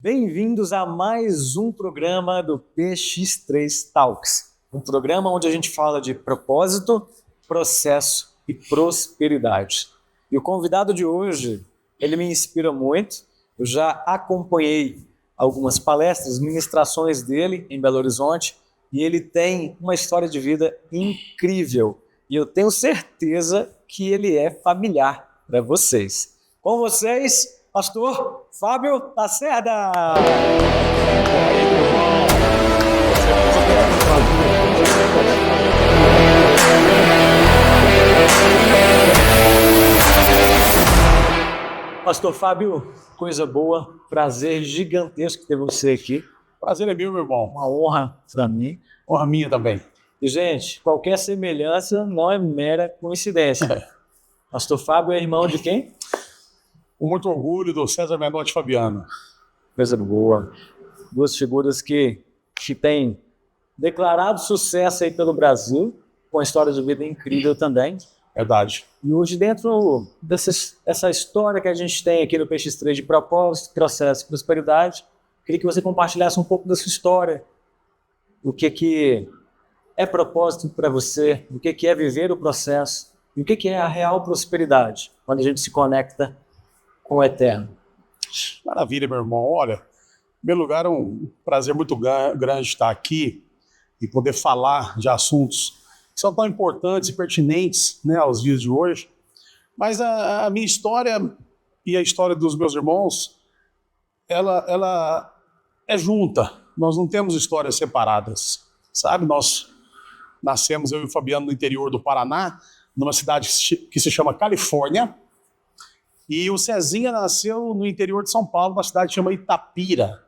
Bem-vindos a mais um programa do PX3 Talks, um programa onde a gente fala de propósito, processo e prosperidade. E o convidado de hoje, ele me inspira muito. Eu já acompanhei algumas palestras, ministrações dele em Belo Horizonte, e ele tem uma história de vida incrível. E eu tenho certeza que ele é familiar para vocês. Com vocês, Pastor Fábio Lacerda. Pastor Fábio, coisa boa, prazer gigantesco ter você aqui. Prazer é meu irmão. Uma honra para mim. Honra minha também. E, gente, qualquer semelhança não é mera coincidência. Pastor Fábio é irmão de quem? Com muito orgulho do César Menotti Fabiano. Coisa boa. Duas figuras que têm declarado sucesso aí pelo Brasil, com a história de vida incrível também. Verdade. E hoje, dentro dessa história que a gente tem aqui no PX3 de propósito, processo e prosperidade, queria que você compartilhasse um pouco da sua história. O que é propósito para você, o que é viver o processo e o que é a real prosperidade, quando a gente se conecta com o eterno. Maravilha, meu irmão. Olha, em primeiro lugar, é um prazer muito grande estar aqui e poder falar de assuntos que são tão importantes e pertinentes, né, aos dias de hoje. Mas a minha história e a história dos meus irmãos, ela é junta. Nós não temos histórias separadas, sabe? Nós nascemos, eu e o Fabiano, no interior do Paraná, numa cidade que se chama Califórnia. E o Cezinha nasceu no interior de São Paulo, numa cidade que chama Itapira.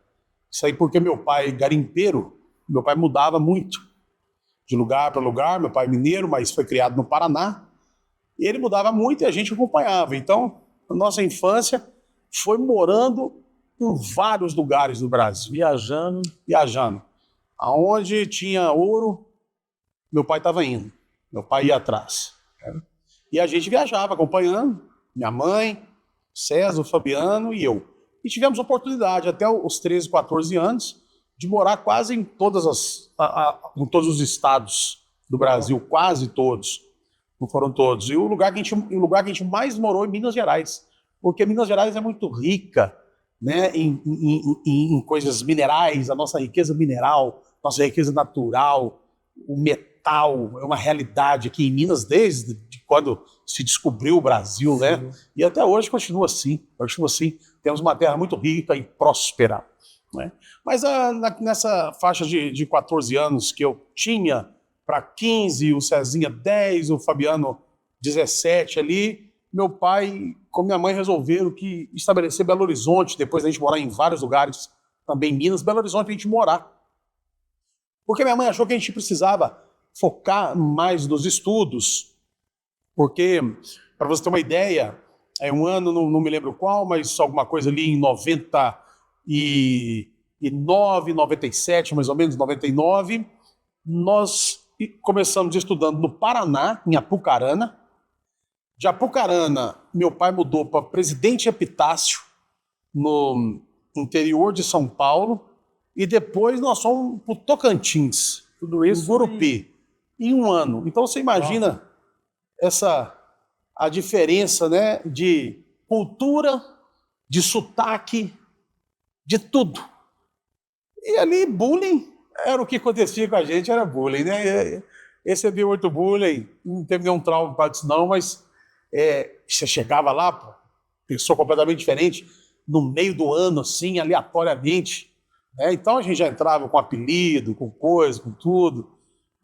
Isso aí porque meu pai, garimpeiro, meu pai mudava muito de lugar para lugar. Meu pai é mineiro, mas foi criado no Paraná. E ele mudava muito e a gente acompanhava. Então, a nossa infância foi morando em vários lugares do Brasil. Viajando. Aonde tinha ouro, meu pai estava indo. Meu pai ia atrás. E a gente viajava acompanhando, minha mãe, César, o Fabiano e eu. E tivemos oportunidade até os 13, 14 anos de morar quase em todos os estados do Brasil, quase todos. Não foram todos. E o lugar que a gente mais morou é Minas Gerais, porque Minas Gerais é muito rica, né, em coisas minerais, a nossa riqueza mineral, nossa riqueza natural, o metal é uma realidade aqui em Minas desde quando se descobriu o Brasil, né? E até hoje continua assim. Temos uma terra muito rica e próspera, né? Mas nessa faixa de 14 anos que eu tinha para 15, o Cezinha 10, o Fabiano 17 ali, meu pai com minha mãe resolveram que estabelecer Belo Horizonte, depois da gente morar em vários lugares, também em Minas, Belo Horizonte a gente morar. Porque minha mãe achou que a gente precisava focar mais nos estudos, porque, para você ter uma ideia, um ano, não me lembro qual, mas alguma coisa ali em 99, 97, mais ou menos, 99, nós começamos estudando no Paraná, em Apucarana. De Apucarana, meu pai mudou para Presidente Epitácio, no interior de São Paulo, e depois nós fomos para o Tocantins, tudo isso, Gurupi, em um ano. Então você imagina a diferença, né, de cultura, de sotaque, de tudo. E ali, bullying, era o que acontecia com a gente, era bullying, né? Recebi muito bullying, não teve nenhum trauma para isso não, mas você chegava lá, pessoa completamente diferente, no meio do ano, assim, aleatoriamente, né? Então a gente já entrava com apelido, com coisa, com tudo,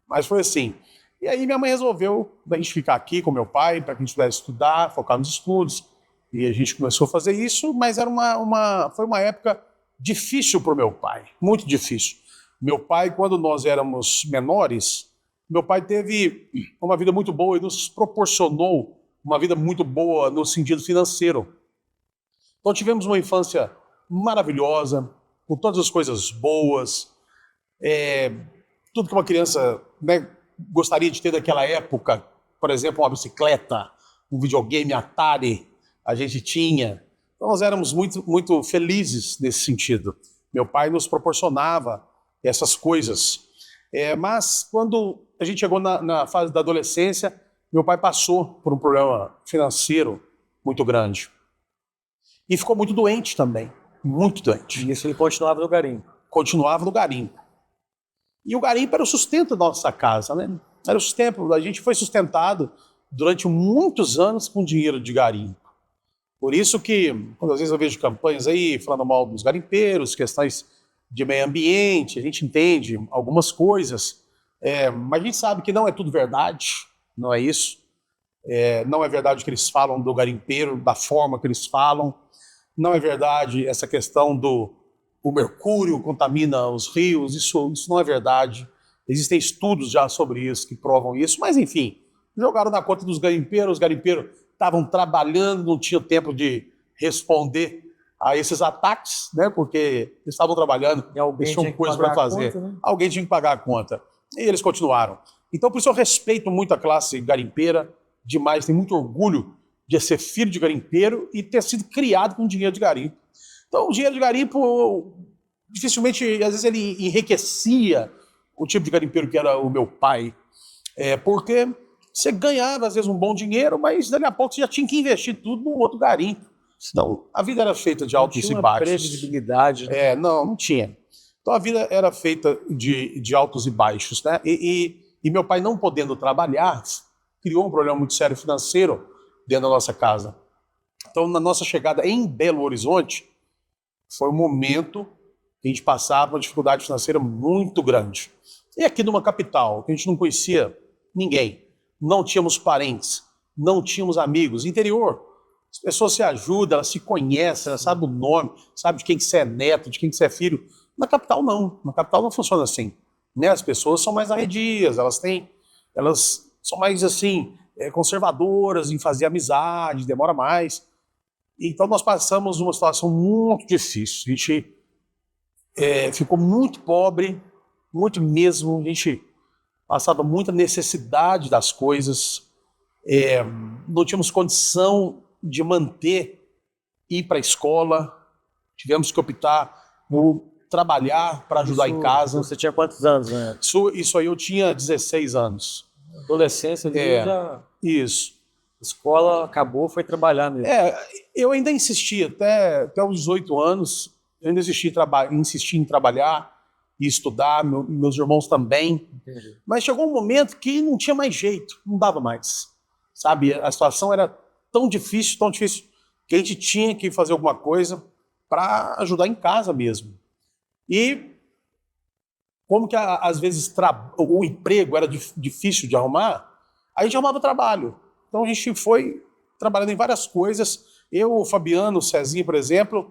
mas foi assim. E aí minha mãe resolveu a gente ficar aqui com meu pai, para que a gente pudesse estudar, focar nos estudos, e a gente começou a fazer isso, mas foi uma época difícil para o meu pai, muito difícil. Meu pai, quando nós éramos menores, meu pai teve uma vida muito boa e nos proporcionou uma vida muito boa no sentido financeiro. Então tivemos uma infância maravilhosa, com todas as coisas boas, tudo que uma criança, né, gostaria de ter naquela época. Por exemplo, uma bicicleta, um videogame Atari, a gente tinha. Então, nós éramos muito felizes nesse sentido. Meu pai nos proporcionava essas coisas. Mas quando a gente chegou na fase da adolescência, meu pai passou por um problema financeiro muito grande. E ficou muito doente também, muito doente. E isso ele continuava no garimpo. Continuava no garimpo. E o garimpo era o sustento da nossa casa, né? Era o sustento, a gente foi sustentado durante muitos anos com dinheiro de garimpo. Por isso que, quando às vezes eu vejo campanhas aí falando mal dos garimpeiros, questões de meio ambiente, a gente entende algumas coisas, mas a gente sabe que não é tudo verdade, não é isso. Não é verdade o que eles falam do garimpeiro, da forma que eles falam. Não é verdade essa questão do o mercúrio contamina os rios, isso não é verdade. Existem estudos já sobre isso que provam isso, mas enfim, jogaram na conta dos garimpeiros, os garimpeiros estavam trabalhando, não tinham tempo de responder a esses ataques, né? Porque eles estavam trabalhando, eles tinham coisas para fazer. Conta, né? Alguém tinha que pagar a conta. E eles continuaram. Então, por isso eu respeito muito a classe garimpeira demais, tenho muito orgulho de ser filho de garimpeiro e ter sido criado com dinheiro de garimpo. Então, o dinheiro de garimpo, dificilmente, às vezes ele enriquecia o tipo de garimpeiro que era o meu pai, porque você ganhava, às vezes, um bom dinheiro, mas daqui a pouco você já tinha que investir tudo no outro garimpo. Então, a vida era feita de altos e baixos. Não tinha previsibilidade. Né? Não tinha. Então, a vida era feita de altos e baixos. Né? E meu pai, não podendo trabalhar, criou um problema muito sério financeiro dentro da nossa casa. Então, na nossa chegada em Belo Horizonte, foi um momento que a gente passava uma dificuldade financeira muito grande. E aqui numa capital, que a gente não conhecia ninguém, não tínhamos parentes, não tínhamos amigos. Interior, as pessoas se ajudam, elas se conhecem, elas sabem o nome, sabem de quem que você é neto, de quem que você é filho. Na capital não. Na capital não funciona assim. Né? As pessoas são mais arredias, elas são mais assim, conservadoras em fazer amizade, demora mais. Então nós passamos uma situação muito difícil. A gente ficou muito pobre, muito mesmo. A gente passava muita necessidade das coisas. Não tínhamos condição de ir para a escola. Tivemos que optar por trabalhar para ajudar em casa. Você tinha quantos anos, né? Isso aí eu tinha 16 anos. Adolescência, já... Isso. A escola acabou, foi trabalhar mesmo. Eu ainda insisti, até os 18 anos, eu ainda insisti em trabalhar e estudar, meus irmãos também. Entendi. Mas chegou um momento que não tinha mais jeito, não dava mais. Sabe, a situação era tão difícil, que a gente tinha que fazer alguma coisa para ajudar em casa mesmo. E como que às vezes o emprego era difícil de arrumar, a gente arrumava trabalho. Então a gente foi trabalhando em várias coisas. Eu, o Fabiano, o Cezinho, por exemplo,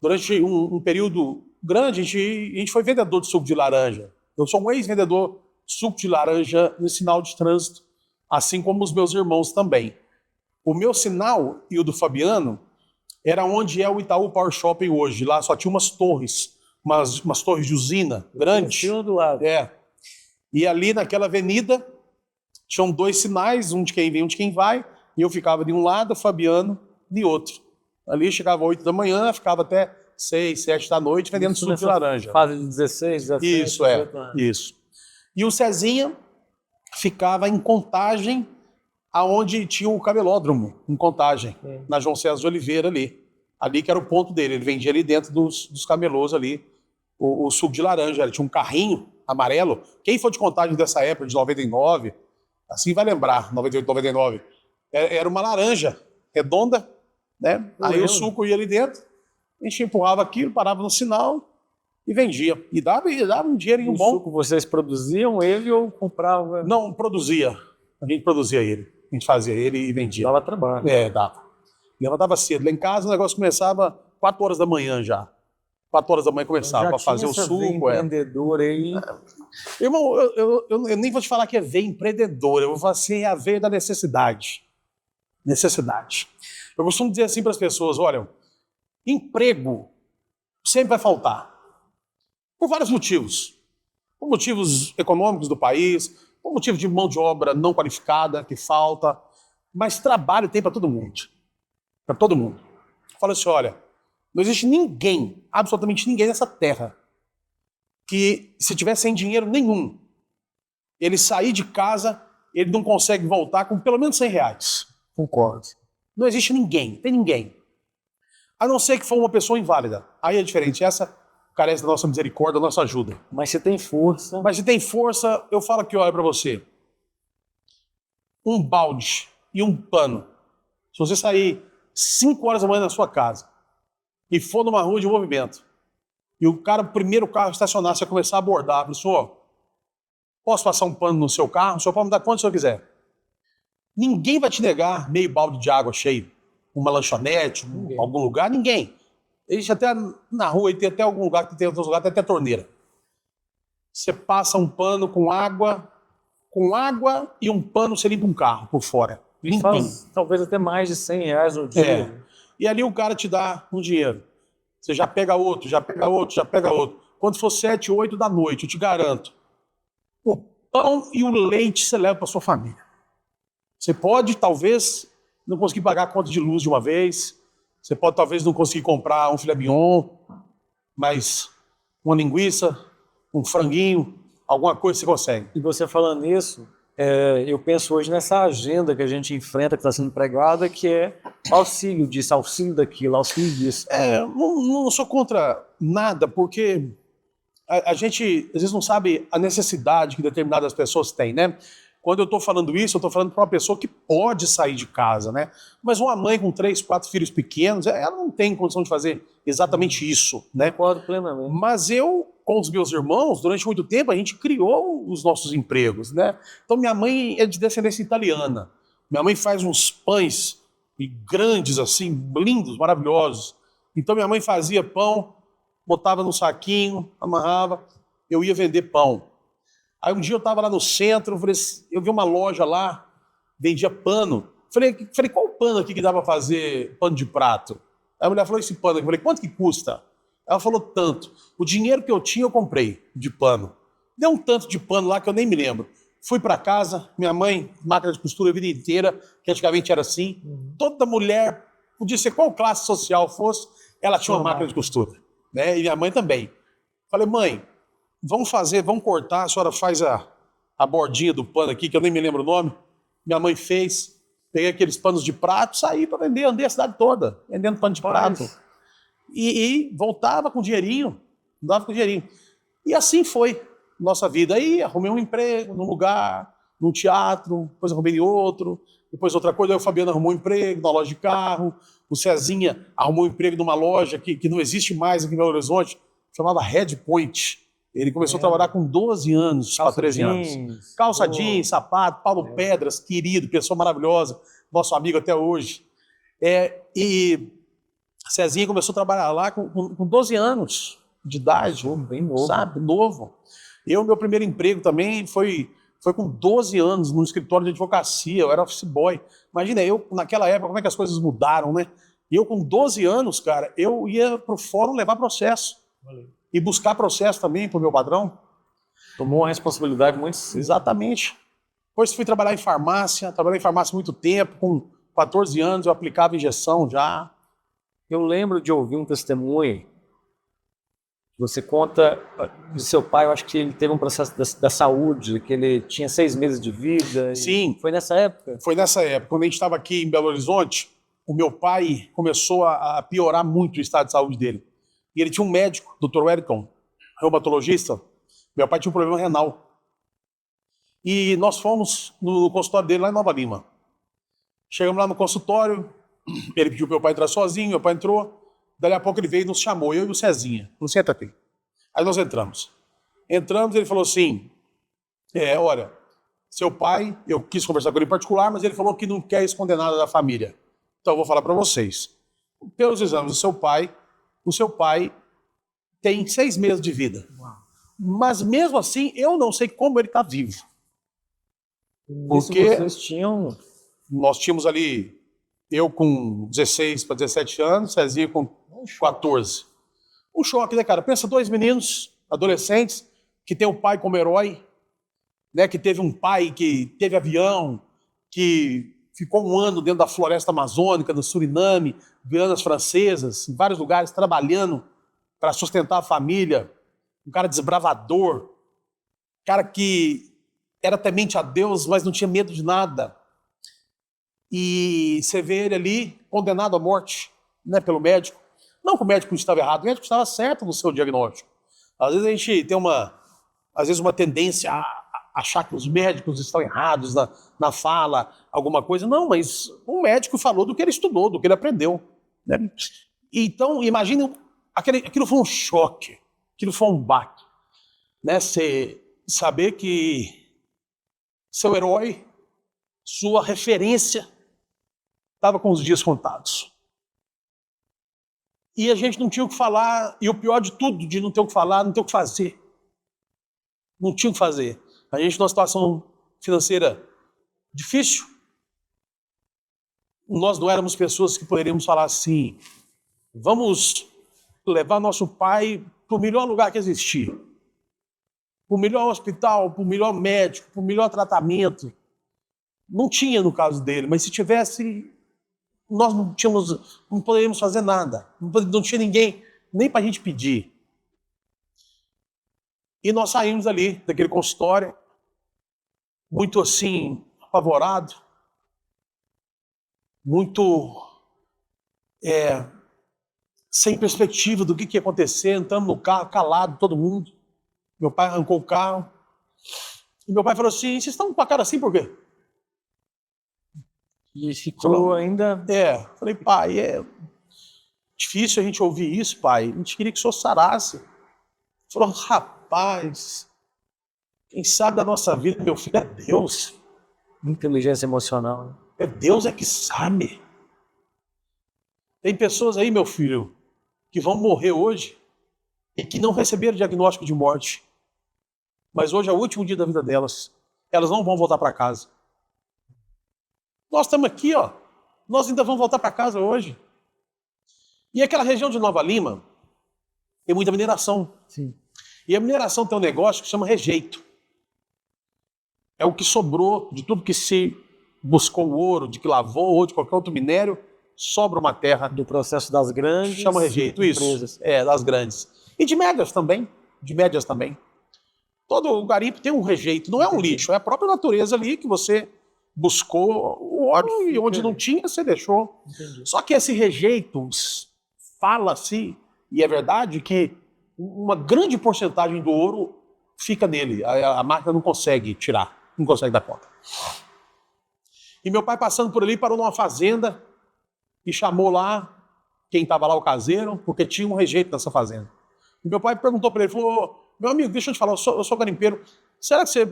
durante um período grande, a gente foi vendedor de suco de laranja. Eu sou um ex-vendedor de suco de laranja no sinal de trânsito, assim como os meus irmãos também. O meu sinal e o do Fabiano era onde é o Itaú Power Shopping hoje. Lá só tinha umas torres, umas torres de usina grandes. Tinha do lado. E ali naquela avenida tinham 2 sinais, um de quem vem e um de quem vai, e eu ficava de um lado, o Fabiano de outro. Ali chegava às 8 da manhã, ficava até 6, 7 da noite vendendo suco de laranja. Fase de 16, 17, isso, 18 anos. Isso. E o Cezinha ficava em Contagem, aonde tinha o camelódromo, em Contagem, na João César de Oliveira ali. Ali que era o ponto dele, ele vendia ali dentro dos camelôs ali, o suco de laranja. Ele tinha um carrinho amarelo. Quem for de Contagem dessa época, de 99, assim vai lembrar, 98, 99, era uma laranja redonda, né? Aí o suco ia ali dentro, a gente empurrava aquilo, parava no sinal e vendia. E dava um dinheirinho bom. O suco vocês produziam ele ou compravam? Não, produzia. A gente produzia ele. A gente fazia ele e vendia. Dava trabalho. Dava. E ela dava cedo. Lá em casa o negócio começava 4 horas da manhã já. 4 horas da manhã começava para fazer o suco. Empreendedor aí. Irmão, eu nem vou te falar que é veia empreendedor, eu vou falar assim, é a veia da necessidade. Necessidade. Eu costumo dizer assim para as pessoas, olha, emprego sempre vai faltar. Por vários motivos. Por motivos econômicos do país, por motivo de mão de obra não qualificada que falta, mas trabalho tem para todo mundo. Para todo mundo. Fala assim, olha, não existe ninguém, absolutamente ninguém nessa terra, que se tiver sem dinheiro nenhum, ele sair de casa, ele não consegue voltar com pelo menos R$ 100. Concordo. Não existe ninguém, tem ninguém. A não ser que for uma pessoa inválida. Aí é diferente, essa carece da nossa misericórdia, da nossa ajuda. Mas você tem força. Mas se tem força, eu falo aqui, olha para você. Um balde e um pano. Se você sair 5 horas da manhã na sua casa e for numa rua de movimento, e o primeiro carro estacionar, você começar a abordar, fala, senhor, posso passar um pano no seu carro? O senhor pode me dar quanto o senhor quiser. Ninguém vai te negar meio balde de água cheio. Uma lanchonete, algum lugar, ninguém. Existe até na rua, tem até algum lugar que tem outros lugares, tem até torneira. Você passa um pano com água e um pano você limpa um carro por fora. Faz talvez até mais de R$ 100 no dia. É. E ali o cara te dá um dinheiro. Você já pega outro, já pega outro, já pega outro. Quando for 7, 8 da noite, eu te garanto, o pão e o leite você leva para sua família. Você pode, talvez, não conseguir pagar a conta de luz de uma vez. Você pode, talvez, não conseguir comprar um filé mignon, mas uma linguiça, um franguinho, alguma coisa você consegue. E você falando nisso, eu penso hoje nessa agenda que a gente enfrenta, que está sendo pregada, que é auxílio disso, auxílio daquilo, auxílio disso. Não sou contra nada, porque a gente, às vezes, não sabe a necessidade que determinadas pessoas têm, né? Quando eu estou falando isso, eu estou falando para uma pessoa que pode sair de casa, né? Mas uma mãe com 3, 4 filhos pequenos, ela não tem condição de fazer exatamente isso, né? Concordo plenamente. Mas eu, com os meus irmãos, durante muito tempo, a gente criou os nossos empregos, né? Então, minha mãe é de descendência italiana. Minha mãe faz uns pães grandes, assim, lindos, maravilhosos. Então, minha mãe fazia pão, botava no saquinho, amarrava, eu ia vender pão. Aí um dia eu estava lá no centro, eu vi uma loja lá, vendia pano. Falei, qual pano aqui que dá para fazer pano de prato? Aí a mulher falou, esse pano aqui. Eu falei, quanto que custa? Ela falou, tanto. O dinheiro que eu tinha, eu comprei de pano. Deu um tanto de pano lá que eu nem me lembro. Fui para casa, minha mãe, máquina de costura a vida inteira, que antigamente era assim. Toda mulher, podia ser qual classe social fosse, ela tinha uma máquina de costura. Né? E minha mãe também. Falei, mãe, vamos cortar, a senhora faz a bordinha do pano aqui, que eu nem me lembro o nome. Minha mãe fez, peguei aqueles panos de prato, saí para vender, andei a cidade toda, vendendo pano de prato. E voltava com dinheirinho, E assim foi nossa vida. Aí arrumei um emprego num lugar, num teatro, depois arrumei outro, depois outra coisa, aí o Fabiano arrumou um emprego na loja de carro, o Cezinha arrumou um emprego numa loja que não existe mais aqui em Belo Horizonte, chamava Red Point. Ele começou a trabalhar com 12 anos, para 13 anos. Calça jeans, sapato, Paulo Pedras, querido, pessoa maravilhosa, nosso amigo até hoje. E Cezinha começou a trabalhar lá com 12 anos de idade, bem novo. Sabe? Novo. Meu primeiro emprego também foi com 12 anos no escritório de advocacia, eu era office boy. Imagina, eu naquela época, como é que as coisas mudaram, né? E eu com 12 anos, cara, eu ia pro fórum levar processo. Valeu. E buscar processo também para o meu padrão. Tomou uma responsabilidade muito... Exatamente. Depois fui trabalhar em farmácia, trabalhei em farmácia há muito tempo, com 14 anos eu aplicava injeção já. Eu lembro de ouvir um testemunho, você conta de seu pai, eu acho que ele teve um processo da saúde, que ele tinha 6 meses de vida. Sim. Foi nessa época? Foi nessa época. Quando a gente estava aqui em Belo Horizonte, o meu pai começou a piorar muito o estado de saúde dele. E ele tinha um médico, Dr. Wellington, reumatologista. Meu pai tinha um problema renal. E nós fomos no consultório dele lá em Nova Lima. Chegamos lá no consultório, ele pediu para meu pai entrar sozinho, meu pai entrou. Daí a pouco ele veio e nos chamou, eu e o Cezinha. Falou, senta aqui. Aí nós entramos. Entramos, ele falou assim, olha, seu pai, eu quis conversar com ele em particular, mas ele falou que não quer esconder nada da família. Então eu vou falar para vocês. Pelos exames do seu pai, o seu pai tem 6 meses de vida. Uau. Mas mesmo assim, eu não sei como ele está vivo. Porque nós tínhamos ali, eu com 16 para 17 anos, Cezinha com 14. Um choque, né, cara? Pensa 2 meninos, adolescentes, que tem o pai como herói, né? Que teve um pai que teve avião, que ficou um ano dentro da floresta amazônica, no Suriname, Guianas Francesas, em vários lugares, trabalhando para sustentar a família. Um cara desbravador, cara que era temente a Deus, mas não tinha medo de nada. E você vê ele ali condenado à morte, né, pelo médico. Não que o médico estava errado, o médico estava certo no seu diagnóstico. Às vezes a gente tem uma tendência a achar que os médicos estão errados na fala, alguma coisa. Não, mas um médico falou do que ele estudou, do que ele aprendeu. Né? Então, imagine, aquilo foi um choque, aquilo foi um baque. Né? Você saber que seu herói, sua referência, estava com os dias contados. E a gente não tinha o que falar, e o pior de tudo, de não ter o que falar, não ter o que fazer. Não tinha o que fazer. A gente numa situação financeira difícil, nós não éramos pessoas que poderíamos falar assim, vamos levar nosso pai para o melhor lugar que existir, para o melhor hospital, para o melhor médico, para o melhor tratamento. Não tinha no caso dele, mas se tivesse, nós não poderíamos fazer nada. Não tinha ninguém, nem para a gente pedir. E nós saímos ali, daquele consultório, muito assim, apavorado, muito sem perspectiva do que ia acontecer, entramos no carro, calado, todo mundo. Meu pai arrancou o carro. E meu pai falou assim, vocês estão com a cara assim por quê? E ficou ainda... Falei, pai, é difícil a gente ouvir isso, pai. A gente queria que o senhor sarasse. Ele falou, rapaz, quem sabe da nossa vida, meu filho, é Deus. Inteligência emocional. É Deus é que sabe. Tem pessoas aí, meu filho, que vão morrer hoje e que não receberam diagnóstico de morte. Mas hoje é o último dia da vida delas. Elas não vão voltar para casa. Nós estamos aqui, ó. Nós ainda vamos voltar para casa hoje. E aquela região de Nova Lima tem muita mineração. Sim. E a mineração tem um negócio que chama rejeito. É o que sobrou de tudo que se buscou o ouro, de que lavou, ou de qualquer outro minério, sobra uma terra. Do processo das grandes... Chama rejeito, empresas. Isso. Das grandes. E de médias também. Todo o garimpo tem um rejeito. Não é um lixo, é a própria natureza ali que você buscou o ouro e onde não tinha, você deixou. Entendi. Só que esse rejeito fala-se, e é verdade, que uma grande porcentagem do ouro fica nele. A máquina não consegue tirar, não consegue dar conta. E meu pai passando por ali, parou numa fazenda e chamou lá quem estava lá, o caseiro, porque tinha um rejeito nessa fazenda. E meu pai perguntou para ele, falou, meu amigo, deixa eu te falar, eu sou garimpeiro, será que você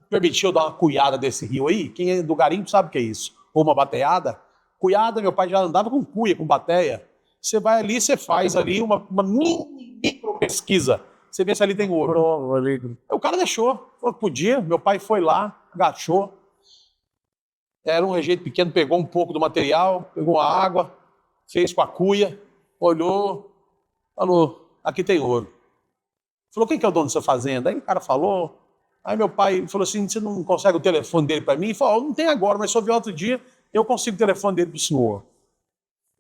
permitiu eu dar uma cuiada desse rio aí? Quem é do garimpo sabe o que é isso. Ou uma bateada. Cuiada, meu pai já andava com cuia, com bateia. Você vai ali, você faz ali uma micro pesquisa. Você vê se ali tem ouro. Prova ali. O cara deixou, falou que podia. Meu pai foi lá, agachou. Era um rejeito pequeno, pegou um pouco do material, pegou a água, fez com a cuia, olhou, falou, aqui tem ouro. Falou, quem que é o dono dessa fazenda? Aí o cara falou. Aí meu pai falou assim, você não consegue o telefone dele para mim? Ele falou, não tem agora, mas se eu vier outro dia, eu consigo o telefone dele para o senhor.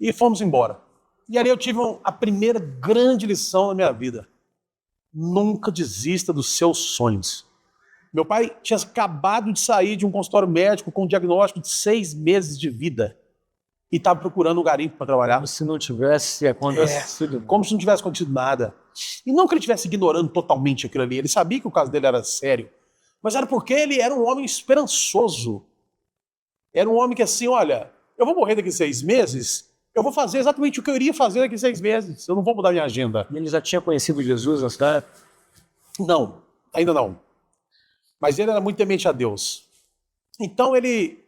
E fomos embora. E ali eu tive a primeira grande lição na minha vida. Nunca desista dos seus sonhos. Meu pai tinha acabado de sair de um consultório médico com um diagnóstico de 6 meses de vida. E estava procurando um garimpo para trabalhar. Como se não tivesse acontecido. Como se não tivesse acontecido nada. E não que ele estivesse ignorando totalmente aquilo ali. Ele sabia que o caso dele era sério. Mas era porque ele era um homem esperançoso. Era um homem que assim, olha, eu vou morrer daqui a 6 meses, eu vou fazer exatamente o que eu iria fazer daqui a 6 meses. Eu não vou mudar minha agenda. E ele já tinha conhecido Jesus nessa época? Não, ainda não. Mas ele era muito temente a Deus. Então ele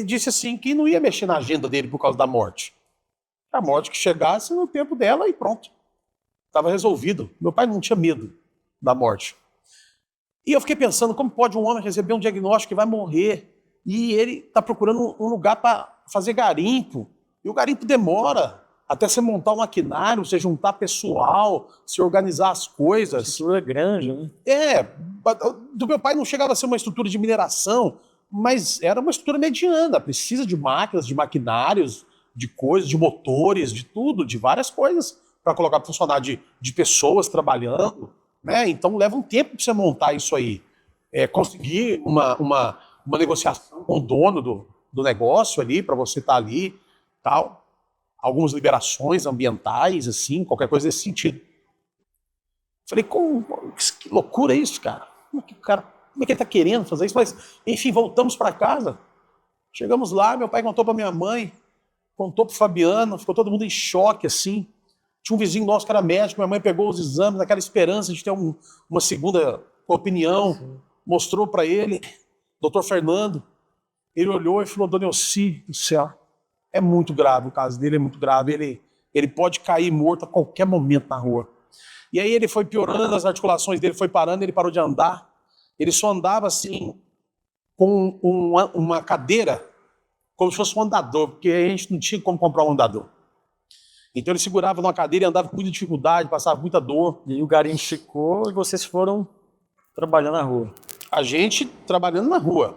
disse assim que não ia mexer na agenda dele por causa da morte. A morte que chegasse no tempo dela e pronto. Estava resolvido. Meu pai não tinha medo da morte. E eu fiquei pensando, como pode um homem receber um diagnóstico que vai morrer e ele está procurando um lugar para fazer garimpo? E o garimpo demora até você montar um maquinário, você juntar pessoal, se organizar as coisas. Isso é grande, né? Do meu pai não chegava a ser uma estrutura de mineração, mas era uma estrutura mediana, precisa de máquinas, de maquinários, de coisas, de motores, de tudo, de várias coisas para colocar para funcionar, de pessoas trabalhando, né? Então leva um tempo para você montar isso aí. Conseguir uma negociação com o dono do negócio ali, para você estar ali, tal. Algumas liberações ambientais, assim, qualquer coisa desse sentido. Falei, que loucura isso, cara? Como é que ele tá querendo fazer isso? Mas, enfim, voltamos para casa. Chegamos lá, meu pai contou para minha mãe, contou para Fabiano, ficou todo mundo em choque, assim. Tinha um vizinho nosso que era médico, minha mãe pegou os exames, naquela esperança de ter uma segunda opinião, mostrou para ele, doutor Fernando, ele olhou e falou, dona Elci, do céu, é muito grave, o caso dele é muito grave, ele pode cair morto a qualquer momento na rua. E aí ele foi piorando, as articulações dele foi parando, ele parou de andar, ele só andava assim, com uma cadeira, como se fosse um andador, porque a gente não tinha como comprar um andador. Então ele segurava numa cadeira e andava com muita dificuldade, passava muita dor. E aí o garimpo ficou e vocês foram trabalhar na rua. A gente trabalhando na rua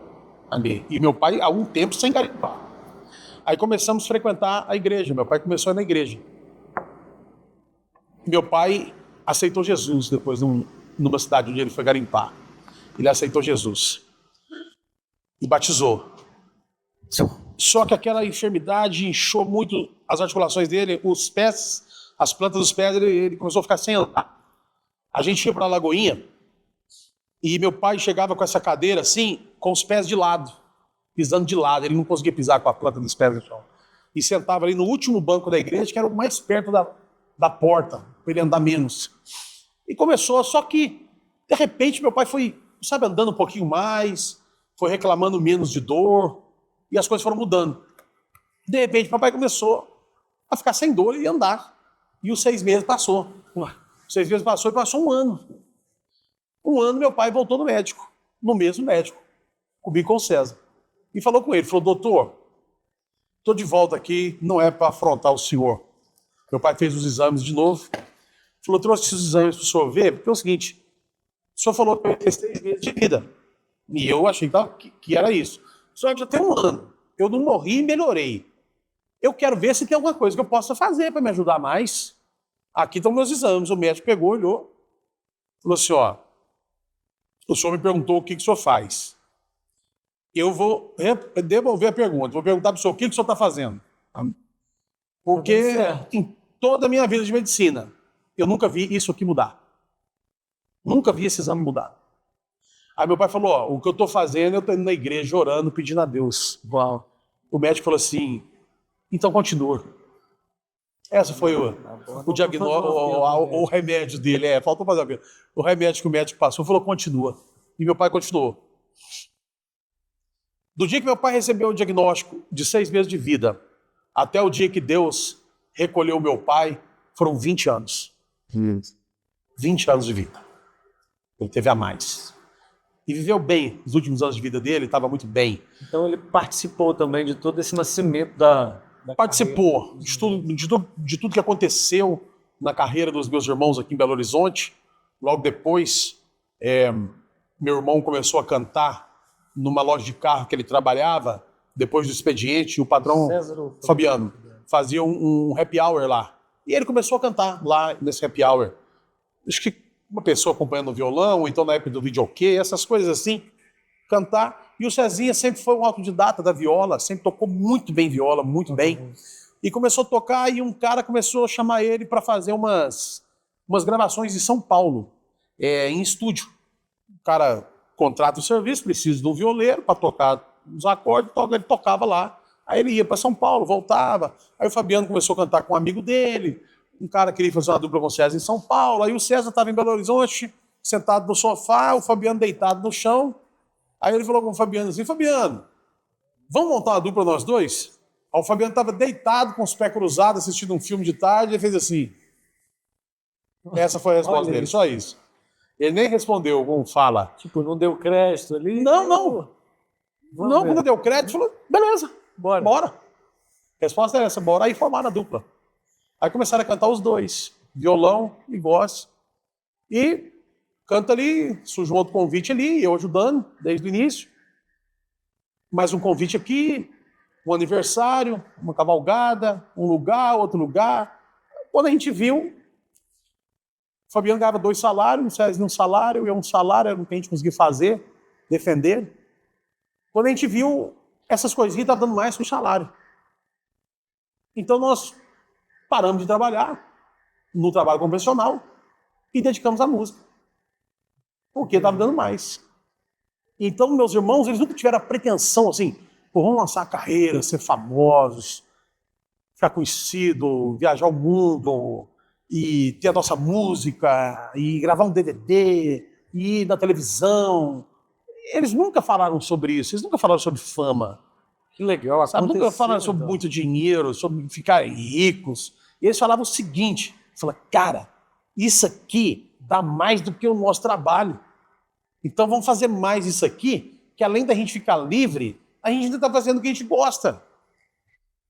ali. E meu pai há um tempo sem garimpar. Aí começamos a frequentar a igreja. Meu pai começou a ir na igreja. Meu pai aceitou Jesus depois numa cidade onde ele foi garimpar. Ele aceitou Jesus. E batizou. Só que aquela enfermidade inchou muito as articulações dele, os pés, as plantas dos pés, ele começou a ficar sem andar. A gente ia para a Lagoinha e meu pai chegava com essa cadeira assim, com os pés de lado, pisando de lado. Ele não conseguia pisar com a planta dos pés no chão. E sentava ali no último banco da igreja, que era o mais perto da porta, para ele andar menos. E começou, só que, de repente, meu pai foi, sabe, andando um pouquinho mais, foi reclamando menos de dor, e as coisas foram mudando. De repente, papai começou a ficar sem dor e andar. E os 6 meses passou. Os 6 meses passou e passou um ano. Um ano, meu pai voltou no médico, no mesmo médico, comigo com o César. E falou com ele, falou, doutor, estou de volta aqui, não é para afrontar o senhor. Meu pai fez os exames de novo. Falou, trouxe esses exames para o senhor ver, porque é o seguinte, o senhor falou que eu ia ter 6 meses de vida. E eu achei que era isso. Só que já tem um ano. Eu não morri e melhorei. Eu quero ver se tem alguma coisa que eu possa fazer para me ajudar mais. Aqui estão meus exames. O médico pegou, olhou, falou assim, ó, o senhor me perguntou o que o senhor faz. Eu vou devolver a pergunta. Vou perguntar para o senhor o que o senhor está fazendo. Porque em toda a minha vida de medicina, eu nunca vi isso aqui mudar. Nunca vi esse exame mudar. Aí meu pai falou, ó, o que eu estou fazendo, eu estou indo na igreja orando, pedindo a Deus. Uau. O médico falou assim, então continua. Essa foi o diagnóstico, o remédio dele. Faltou fazer uma. O remédio que o médico passou falou, continua. E meu pai continuou. Do dia que meu pai recebeu o diagnóstico de 6 meses de vida, até o dia que Deus recolheu o meu pai, foram 20 anos. 20 anos de vida. Ele teve a mais. E viveu bem. Os últimos anos de vida dele, estava muito bem. Então ele participou também de todo esse nascimento da Participou de tudo que aconteceu na carreira dos meus irmãos aqui em Belo Horizonte. Logo depois, meu irmão começou a cantar numa loja de carro que ele trabalhava, depois do expediente, o patrão Fabiano fazia um happy hour lá. E ele começou a cantar lá nesse happy hour. Acho que uma pessoa acompanhando o violão, ou então na época do videokê, essas coisas assim, cantar. E o Cezinha sempre foi um autodidata da viola, sempre tocou muito bem viola, muito bem. E começou a tocar e um cara começou a chamar ele para fazer umas gravações em São Paulo, em estúdio. O cara contrata o serviço, precisa de um violeiro para tocar os acordes, ele tocava lá. Aí ele ia para São Paulo, voltava. Aí o Fabiano começou a cantar com um amigo dele, um cara queria fazer uma dupla com o César em São Paulo, aí o César estava em Belo Horizonte, sentado no sofá, o Fabiano deitado no chão. Aí ele falou com o Fabiano assim, Fabiano, vamos montar uma dupla nós dois? Aí o Fabiano estava deitado com os pés cruzados, assistindo um filme de tarde, e ele fez assim. Essa foi a resposta dele, só isso. Ele nem respondeu como fala. Tipo, não deu crédito ali? Não. Quando deu crédito, falou, beleza, bora. A resposta é essa, bora. Aí formaram a dupla. Aí começaram a cantar os dois, violão e voz. E canta ali, surgiu um outro convite ali, eu ajudando desde o início. mais um convite aqui, um aniversário, uma cavalgada, um lugar, outro lugar. Quando a gente viu, o Fabiano ganhava 2 salários, o César um salário, eu um salário, era o que a gente conseguia fazer, defender. Quando a gente viu, essas coisinhas estavam dando mais que o salário. Então nós paramos de trabalhar no trabalho convencional e dedicamos à música. Porque estava dando mais. Então, meus irmãos, eles nunca tiveram a pretensão assim, pô, vamos lançar a carreira, ser famosos, ficar conhecido, viajar o mundo, e ter a nossa música, e gravar um DVD, e ir na televisão. Eles nunca falaram sobre isso, eles nunca falaram sobre fama. Que legal, Sabe? Nunca falaram sobre então. muito dinheiro, sobre ficarem ricos. E eles falavam o seguinte, falaram, cara, isso aqui dá mais do que o nosso trabalho. Então vamos fazer mais isso aqui, que além da gente ficar livre, a gente ainda está fazendo o que a gente gosta.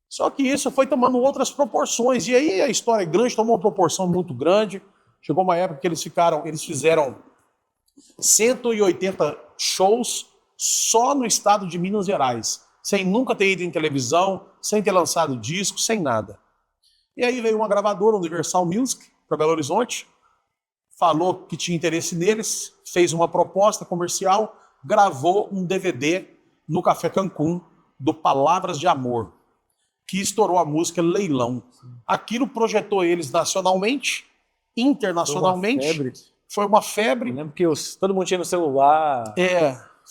Só que isso foi tomando outras proporções. E aí a história é grande, tomou uma proporção muito grande. Chegou uma época que eles fizeram 180 shows só no estado de Minas Gerais, sem nunca ter ido em televisão, sem ter lançado disco, sem nada. E aí veio uma gravadora, Universal Music, para Belo Horizonte, falou que tinha interesse neles, fez uma proposta comercial, gravou um DVD no Café Cancún, do Palavras de Amor, que estourou a música Leilão. Aquilo projetou eles nacionalmente, internacionalmente. Foi uma febre. Eu lembro que todo mundo tinha no celular.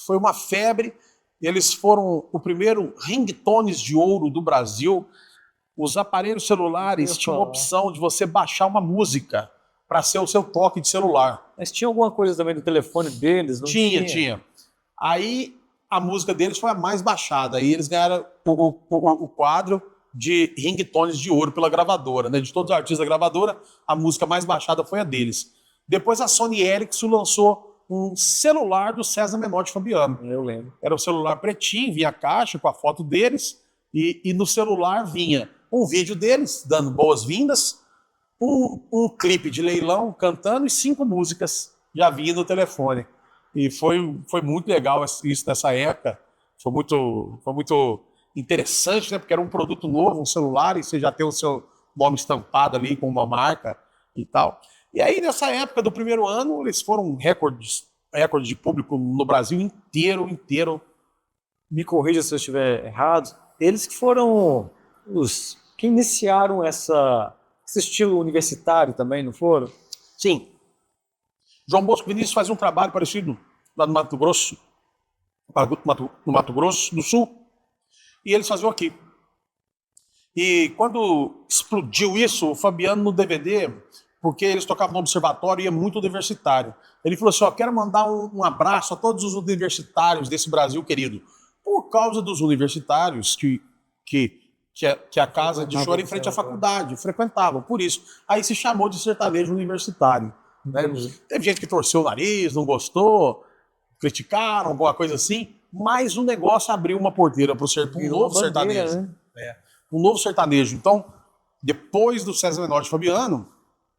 Foi uma febre. Eles foram o primeiro ringtones de ouro do Brasil. Os aparelhos celulares tinham a opção de você baixar uma música para ser o seu toque de celular. Mas tinha alguma coisa também no telefone deles? Não Tinha. Aí a música deles foi a mais baixada. Aí eles ganharam o quadro de ringtones de ouro pela gravadora, né? De todos os artistas da gravadora, a música mais baixada foi a deles. Depois a Sony Ericsson lançou um celular do César Menotti e Fabiano. Eu lembro. Era um celular pretinho, vinha a caixa com a foto deles, e no celular vinha um vídeo deles dando boas-vindas, um clipe de leilão cantando e 5 músicas já vinha no telefone. E foi muito legal isso nessa época. Foi muito interessante, né? Porque era um produto novo, um celular, e você já tem o seu nome estampado ali com uma marca e tal. E aí, nessa época do primeiro ano, eles foram recorde de público no Brasil inteiro. Me corrija se eu estiver errado. Eles que foram os que iniciaram esse estilo universitário também, não foram? Sim. João Bosco Vinícius faz um trabalho parecido lá no Mato Grosso, no Mato Grosso do Sul, e eles faziam aqui. E quando explodiu isso, o Fabiano no DVD, porque eles tocavam no observatório e é muito universitário, ele falou assim, quero mandar um abraço a todos os universitários desse Brasil querido. Por causa dos universitários que a casa de show era em frente à faculdade, frequentavam, por isso. Aí se chamou de sertanejo universitário. Né? Teve gente que torceu o nariz, não gostou, criticaram, alguma coisa assim, mas o negócio abriu uma porteira para um novo sertanejo. Né? Um novo sertanejo. Então, depois do César Menotti e Fabiano,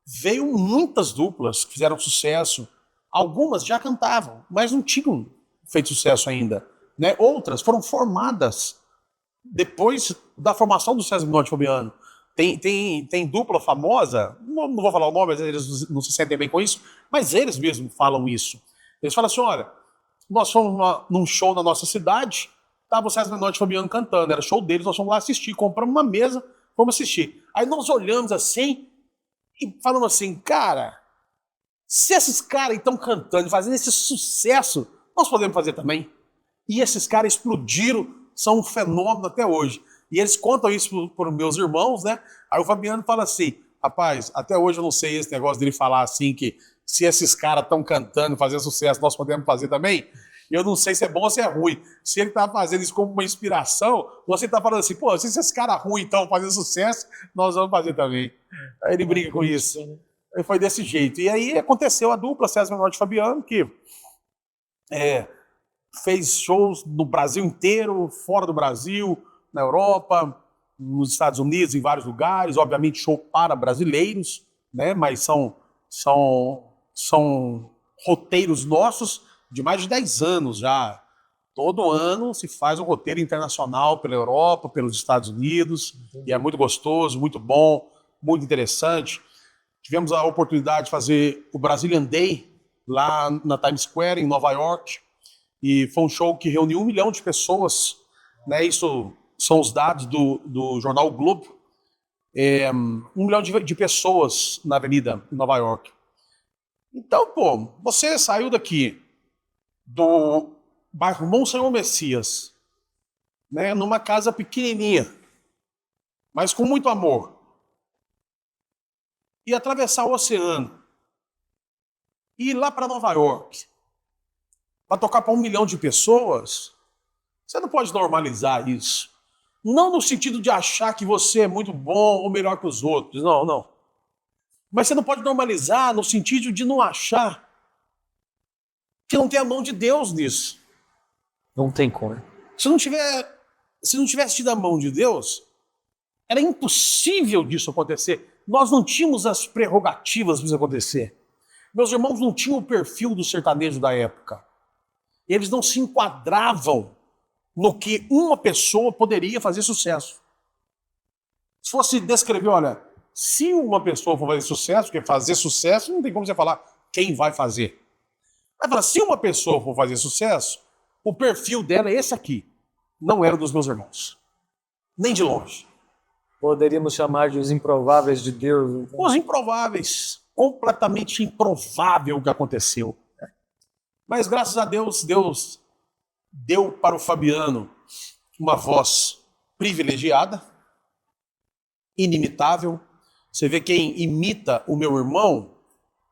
veio muitas duplas que fizeram sucesso. Algumas já cantavam, mas não tinham feito sucesso ainda. Né? Outras foram formadas depois da formação do César Menotti e Fabiano. Tem dupla famosa, não vou falar o nome, eles não se sentem bem com isso, mas eles mesmos falam isso. Eles falam assim, olha, nós fomos num show na nossa cidade, estava o César Menotti e Fabiano cantando, era show deles, nós fomos lá assistir, compramos uma mesa, fomos assistir. Aí nós olhamos assim e falamos assim, cara, se esses caras estão cantando e fazendo esse sucesso, nós podemos fazer também. E esses caras explodiram, são um fenômeno até hoje. E eles contam isso para meus irmãos, né? Aí o Fabiano fala assim, rapaz, até hoje eu não sei esse negócio dele falar assim, que se esses caras estão cantando, fazendo sucesso, nós podemos fazer também. Eu não sei se é bom ou se é ruim. Se ele está fazendo isso como uma inspiração, você está falando assim, pô, se esses caras ruins estão fazendo sucesso, nós vamos fazer também. Aí ele brinca com isso. Aí foi desse jeito. E aí aconteceu a dupla César Menotti e Fabiano, que fez shows no Brasil inteiro, fora do Brasil, na Europa, nos Estados Unidos, em vários lugares, obviamente show para brasileiros, né? Mas são roteiros nossos de mais de 10 anos já. Todo ano se faz um roteiro internacional pela Europa, pelos Estados Unidos, e é muito gostoso, muito bom, muito interessante. Tivemos a oportunidade de fazer o Brazilian Day lá na Times Square, em Nova York, e foi um show que reuniu 1 milhão de pessoas, né? Isso são os dados do jornal o Globo. 1 milhão de pessoas na avenida em Nova York. Então, pô, você saiu daqui do bairro Monsenhor Messias, né, numa casa pequenininha, mas com muito amor, e atravessar o oceano, e ir lá para Nova York, para tocar para 1 milhão de pessoas, você não pode normalizar isso. Não no sentido de achar que você é muito bom ou melhor que os outros, não, não. Mas você não pode normalizar no sentido de não achar que não tem a mão de Deus nisso. Não tem como. Se não tivesse tido a mão de Deus, era impossível disso acontecer. Nós não tínhamos as prerrogativas para isso acontecer. Meus irmãos não tinham o perfil do sertanejo da época. Eles não se enquadravam no que uma pessoa poderia fazer sucesso. Se fosse descrever, olha, se uma pessoa for fazer sucesso, porque fazer sucesso não tem como você falar quem vai fazer. Vai falar, se uma pessoa for fazer sucesso, o perfil dela é esse aqui. Não era dos meus irmãos. Nem de longe. Poderíamos chamar de os improváveis de Deus. Os improváveis. Completamente improvável o que aconteceu. Mas graças a Deus, Deus deu para o Fabiano uma voz privilegiada, inimitável. Você vê quem imita o meu irmão,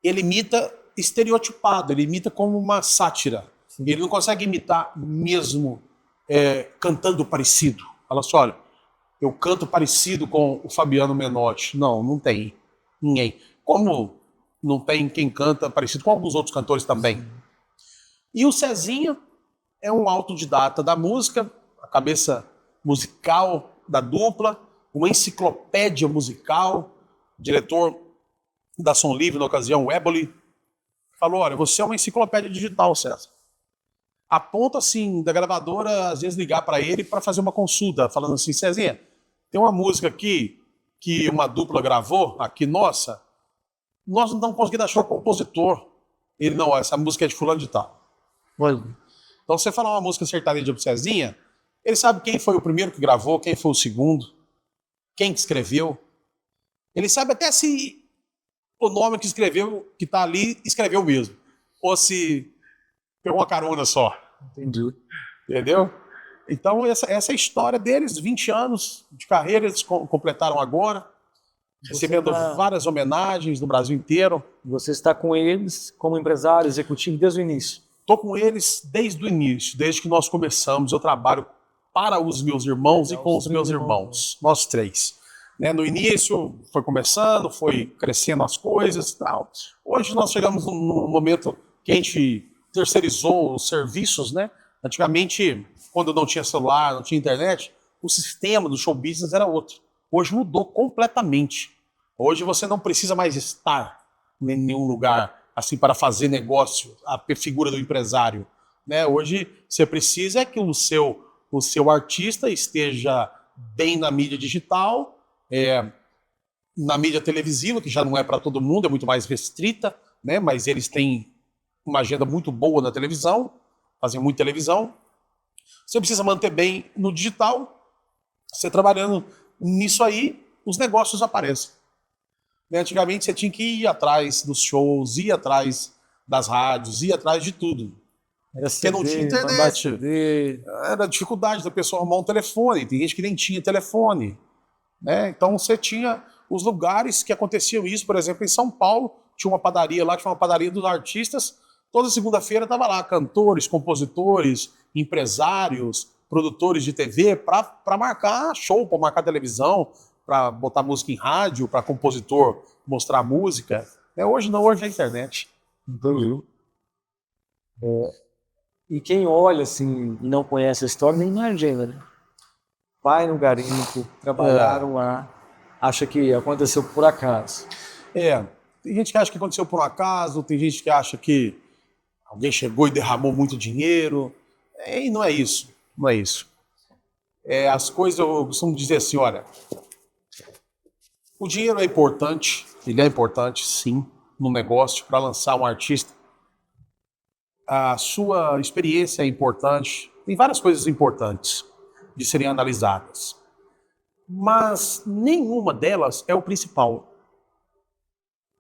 ele imita estereotipado, ele imita como uma sátira. Sim. Ele não consegue imitar mesmo cantando parecido. Fala só, olha, eu canto parecido com o Fabiano Menotti. Não, não tem ninguém. Como não tem quem canta parecido com alguns outros cantores também. E o Cezinha é um autodidata da música, a cabeça musical da dupla, uma enciclopédia musical, diretor da Som Livre na ocasião, o Éboli, falou, olha, você é uma enciclopédia digital, César. A ponto, assim, da gravadora, às vezes, ligar para ele para fazer uma consulta, falando assim, Cezinha, tem uma música aqui que uma dupla gravou, aqui nossa, nós não estamos conseguindo achar o compositor. Ele, não, essa música é de fulano de tal. Então, você falar uma música sertaneja pro Cezinha, ele sabe quem foi o primeiro que gravou, quem foi o segundo, quem que escreveu. Ele sabe até se o nome que escreveu, que está ali, escreveu mesmo. Ou se pegou uma carona só. Entendi. Entendeu? Então, essa é a história deles, 20 anos de carreira, eles completaram agora, recebendo várias homenagens no Brasil inteiro. Você está com eles como empresário executivo desde o início? Estou com eles desde o início, desde que nós começamos. Eu trabalho para os meus irmãos e com os meus irmãos, nós três. Né? No início foi começando, foi crescendo as coisas e tal. Hoje nós chegamos num momento que a gente terceirizou os serviços, né? Antigamente, quando não tinha celular, não tinha internet, o sistema do show business era outro. Hoje mudou completamente. Hoje você não precisa mais estar em nenhum lugar assim para fazer negócio, a figura do empresário. Né? Hoje você precisa que o seu artista esteja bem na mídia digital, na mídia televisiva, que já não é para todo mundo, é muito mais restrita, né? Mas eles têm uma agenda muito boa na televisão, fazem muita televisão. Você precisa manter bem no digital. Você trabalhando nisso aí, os negócios aparecem. Antigamente você tinha que ir atrás dos shows, ir atrás das rádios, ir atrás de tudo. Porque não tinha internet. Era dificuldade da pessoa arrumar um telefone. Tem gente que nem tinha telefone. Né? Então você tinha os lugares que aconteciam isso. Por exemplo, em São Paulo, tinha uma padaria lá, tinha uma padaria dos artistas. Toda segunda-feira estava lá cantores, compositores, empresários, produtores de TV para marcar show, para marcar televisão, para botar música em rádio, para compositor mostrar música. Hoje não, hoje é a internet. Entendi. E quem olha assim e não conhece a história, nem imagina, né? Pai no garimpo, trabalharam lá, acha que aconteceu por acaso. Tem gente que acha que aconteceu por um acaso, tem gente que acha que alguém chegou e derramou muito dinheiro. E não é isso, não é isso. As coisas, eu costumo dizer assim, olha, o dinheiro é importante, ele é importante, sim, no negócio, para lançar um artista. A sua experiência é importante, tem várias coisas importantes de serem analisadas, mas nenhuma delas é o principal.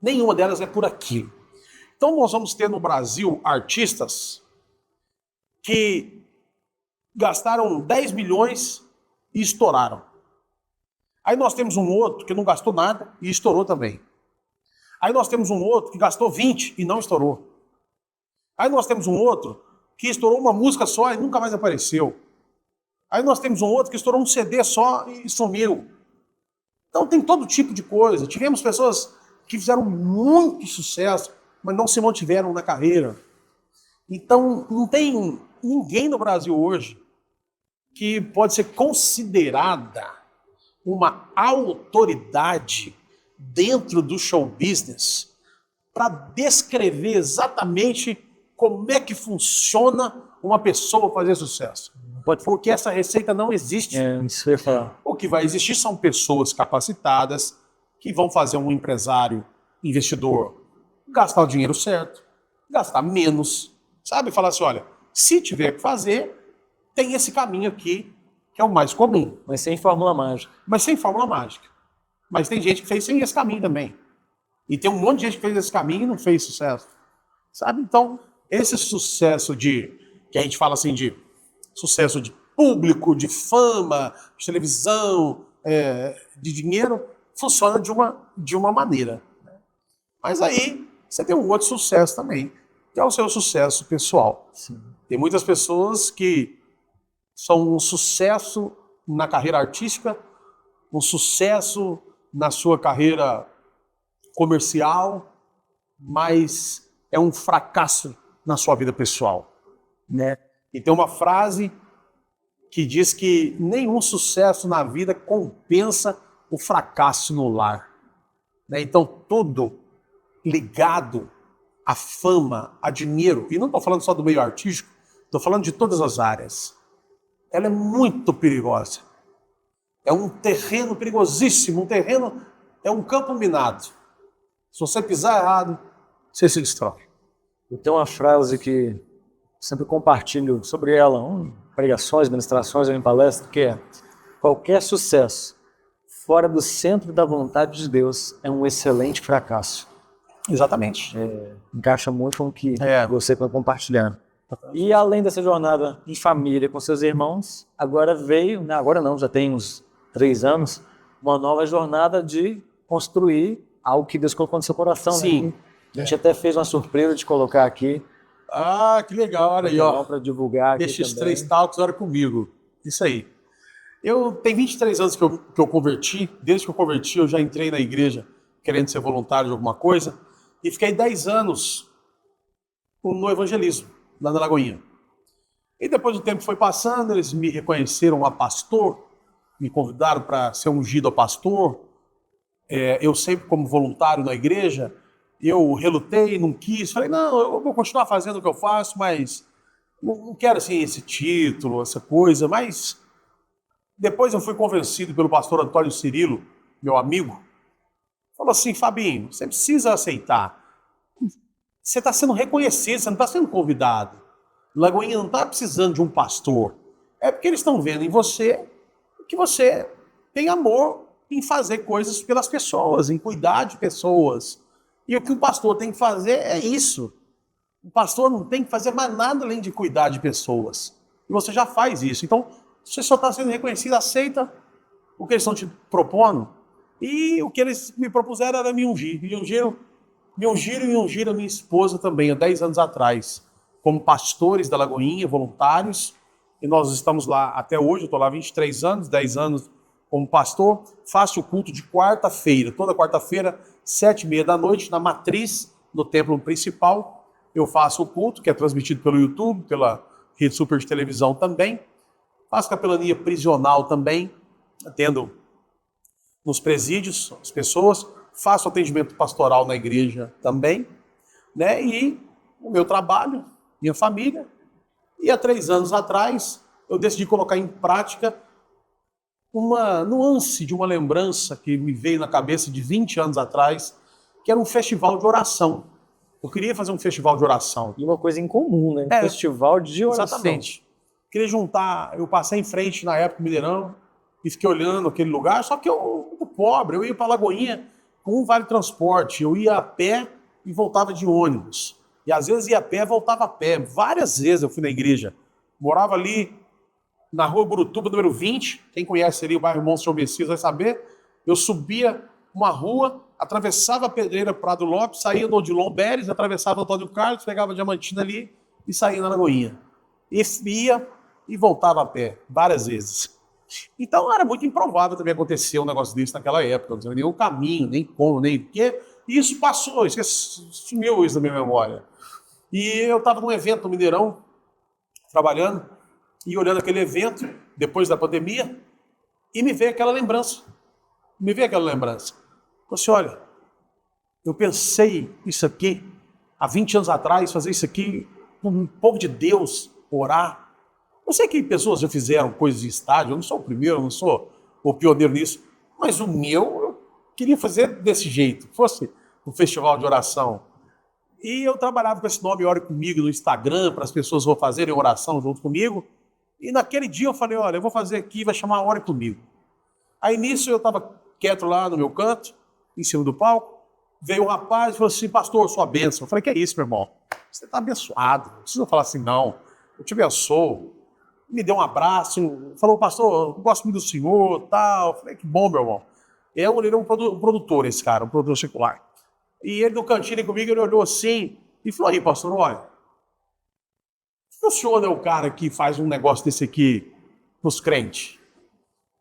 Nenhuma delas é por aquilo. Então nós vamos ter no Brasil artistas que gastaram 10 milhões e estouraram. Aí nós temos um outro que não gastou nada e estourou também. Aí nós temos um outro que gastou 20 e não estourou. Aí nós temos um outro que estourou uma música só e nunca mais apareceu. Aí nós temos um outro que estourou um CD só e sumiu. Então tem todo tipo de coisa. Tivemos pessoas que fizeram muito sucesso, mas não se mantiveram na carreira. Então não tem ninguém no Brasil hoje que pode ser considerada uma autoridade dentro do show business para descrever exatamente como é que funciona uma pessoa fazer sucesso. Porque essa receita não existe. Isso eu ia falar. O que vai existir são pessoas capacitadas que vão fazer um empresário, investidor, gastar o dinheiro certo, gastar menos, sabe? Falar assim, olha, se tiver que fazer, tem esse caminho aqui, que é o mais comum. Mas sem fórmula mágica. Mas sem fórmula mágica. Mas tem gente que fez sem esse caminho também. E tem um monte de gente que fez esse caminho e não fez sucesso. Sabe? Então, esse sucesso que a gente fala assim de sucesso de público, de fama, de televisão, de dinheiro, funciona de uma maneira. Mas aí você tem um outro sucesso também, que é o seu sucesso pessoal. Sim. Tem muitas pessoas que são um sucesso na carreira artística, um sucesso na sua carreira comercial, mas é um fracasso na sua vida pessoal, né? E tem uma frase que diz que nenhum sucesso na vida compensa o fracasso no lar, né? Então tudo ligado à fama, a dinheiro, e não estou falando só do meio artístico, estou falando de todas as áreas. Ela é muito perigosa. É um terreno perigosíssimo, é um campo minado. Se você pisar errado, você se destrói. Eu tenho uma frase que sempre compartilho sobre ela, em pregações, ministrações, em palestras, que é: qualquer sucesso fora do centro da vontade de Deus é um excelente fracasso. Exatamente. Encaixa muito com o que você está compartilhando. E além dessa jornada em família com seus irmãos, agora veio, agora não, já tem uns 3 anos, uma nova jornada de construir algo que Deus colocou no seu coração. Sim. Né? A gente até fez uma surpresa de colocar aqui. Ah, que legal, olha aí, ó. Para divulgar aqui PX3 Talks, olha comigo. Isso aí. Tem 23 anos que eu converti. Desde que eu converti, eu já entrei na igreja querendo ser voluntário de alguma coisa. E fiquei 10 anos no evangelismo, lá na Lagoinha. E depois do tempo foi passando, eles me reconheceram a pastor, me convidaram para ser ungido a pastor. Eu sempre, como voluntário na igreja, eu relutei, não quis. Falei, não, eu vou continuar fazendo o que eu faço, mas não quero assim, esse título, essa coisa. Mas depois eu fui convencido pelo pastor Antônio Cirilo, meu amigo. Falou assim, Fabinho, você precisa aceitar. Você está sendo reconhecido, você não está sendo convidado. Lagoinha não está precisando de um pastor. É porque eles estão vendo em você que você tem amor em fazer coisas pelas pessoas, em cuidar de pessoas. E o que o pastor tem que fazer é isso. O pastor não tem que fazer mais nada além de cuidar de pessoas. E você já faz isso. Então, você só está sendo reconhecido, aceita o que eles estão te propondo. E o que eles me propuseram era me ungir. Me ungiram a minha esposa também, há 10 anos atrás, como pastores da Lagoinha, voluntários. E nós estamos lá até hoje, eu estou lá há 23 anos, 10 anos como pastor. Faço o culto de quarta-feira, toda quarta-feira, 7h30 da noite, na matriz, no templo principal. Eu faço o culto, que é transmitido pelo YouTube, pela Rede Super de televisão também. Faço capelania prisional também, atendo nos presídios as pessoas. Faço atendimento pastoral na igreja também, né? E o meu trabalho, minha família, E há 3 anos atrás, eu decidi colocar em prática uma nuance de uma lembrança que me veio na cabeça de 20 anos atrás, que era um festival de oração. Eu queria fazer um festival de oração. E uma coisa em comum, né? Um festival de oração. Exatamente. Queria juntar, eu passei em frente na época do Mineirão e fiquei olhando aquele lugar, só que eu, muito pobre, eu ia para Lagoinha com um vale transporte, eu ia a pé e voltava de ônibus. E às vezes ia a pé, voltava a pé. Várias vezes eu fui na igreja. Morava ali na rua Burutuba, número 20. Quem conhece ali o bairro Monstro Messias vai saber. Eu subia uma rua, atravessava a Pedreira Prado Lopes, saía do Odilon Beres, atravessava o Antônio Carlos, pegava a Diamantina ali e saía na Lagoinha. E ia e voltava a pé, várias vezes. Então era muito improvável também acontecer um negócio desse naquela época. Não tinha nem o caminho, nem como, nem o quê. E isso passou, sumiu isso da minha memória. E eu estava num evento no Mineirão, trabalhando, e olhando aquele evento, depois da pandemia, e me veio aquela lembrança. Falei assim, olha, eu pensei isso aqui, há 20 anos atrás, fazer isso aqui, com o povo de Deus, orar. Eu sei que pessoas já fizeram coisas de estádio, eu não sou o primeiro, eu não sou o pioneiro nisso, mas o meu, eu queria fazer desse jeito, fosse um festival de oração. E eu trabalhava com esse nome Ore Comigo no Instagram, para as pessoas vão fazerem oração junto comigo. E naquele dia eu falei, olha, eu vou fazer aqui, vai chamar Ore Comigo. Aí nisso eu estava quieto lá no meu canto, em cima do palco, veio um rapaz e falou assim, pastor, sua bênção. Eu falei, que é isso, meu irmão? Você está abençoado, não precisa falar assim, não. Eu te abençoo. Me deu um abraço, falou, pastor, eu gosto muito do senhor, tal. Eu falei, que bom, meu irmão. Ele é um produtor, esse cara, um produtor secular. E ele no cantinho comigo, ele olhou assim e falou, aí, pastor, olha, o senhor é o cara que faz um negócio desse aqui pros crentes.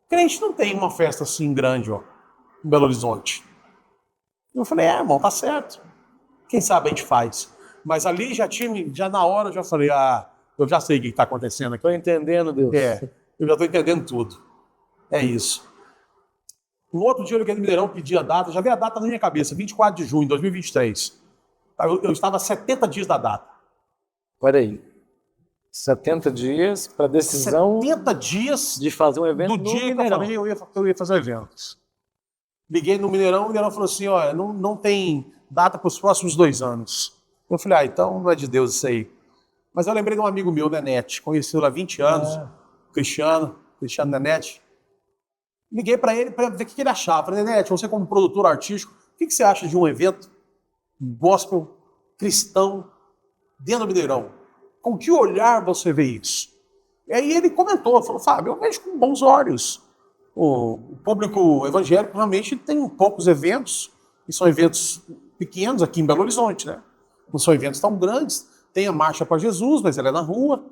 Crente não tem uma festa assim grande, ó, em Belo Horizonte. Eu falei, irmão, tá certo. Quem sabe a gente faz. Mas ali já na hora, eu já falei, eu já sei o que está acontecendo aqui. Estou entendendo, Deus. Eu já estou entendendo tudo. É isso. No outro dia eu liguei no Mineirão, pedi a data, já veio a data na minha cabeça, 24 de junho de 2023. Eu estava a 70 dias da data. Olha aí. 70 dias para decisão 70 dias de fazer um evento do no dia Mineirão. que eu ia fazer eventos. Liguei no Mineirão, o Mineirão falou assim, olha, não tem data para os próximos 2 anos. Eu falei, então não é de Deus isso aí. Mas eu lembrei de um amigo meu, Nenete, conheci-lo há 20 anos, Cristiano Nenete. Liguei para ele para ver o que ele achava. Falei, Nenete, você como produtor artístico, o que você acha de um evento gospel, cristão, dentro do Mineirão? Com que olhar você vê isso? E aí ele comentou, falou, Fábio, eu vejo com bons olhos. O público evangélico realmente tem poucos eventos, e são eventos pequenos aqui em Belo Horizonte, né? Não são eventos tão grandes. Tem a Marcha para Jesus, mas ela é na rua.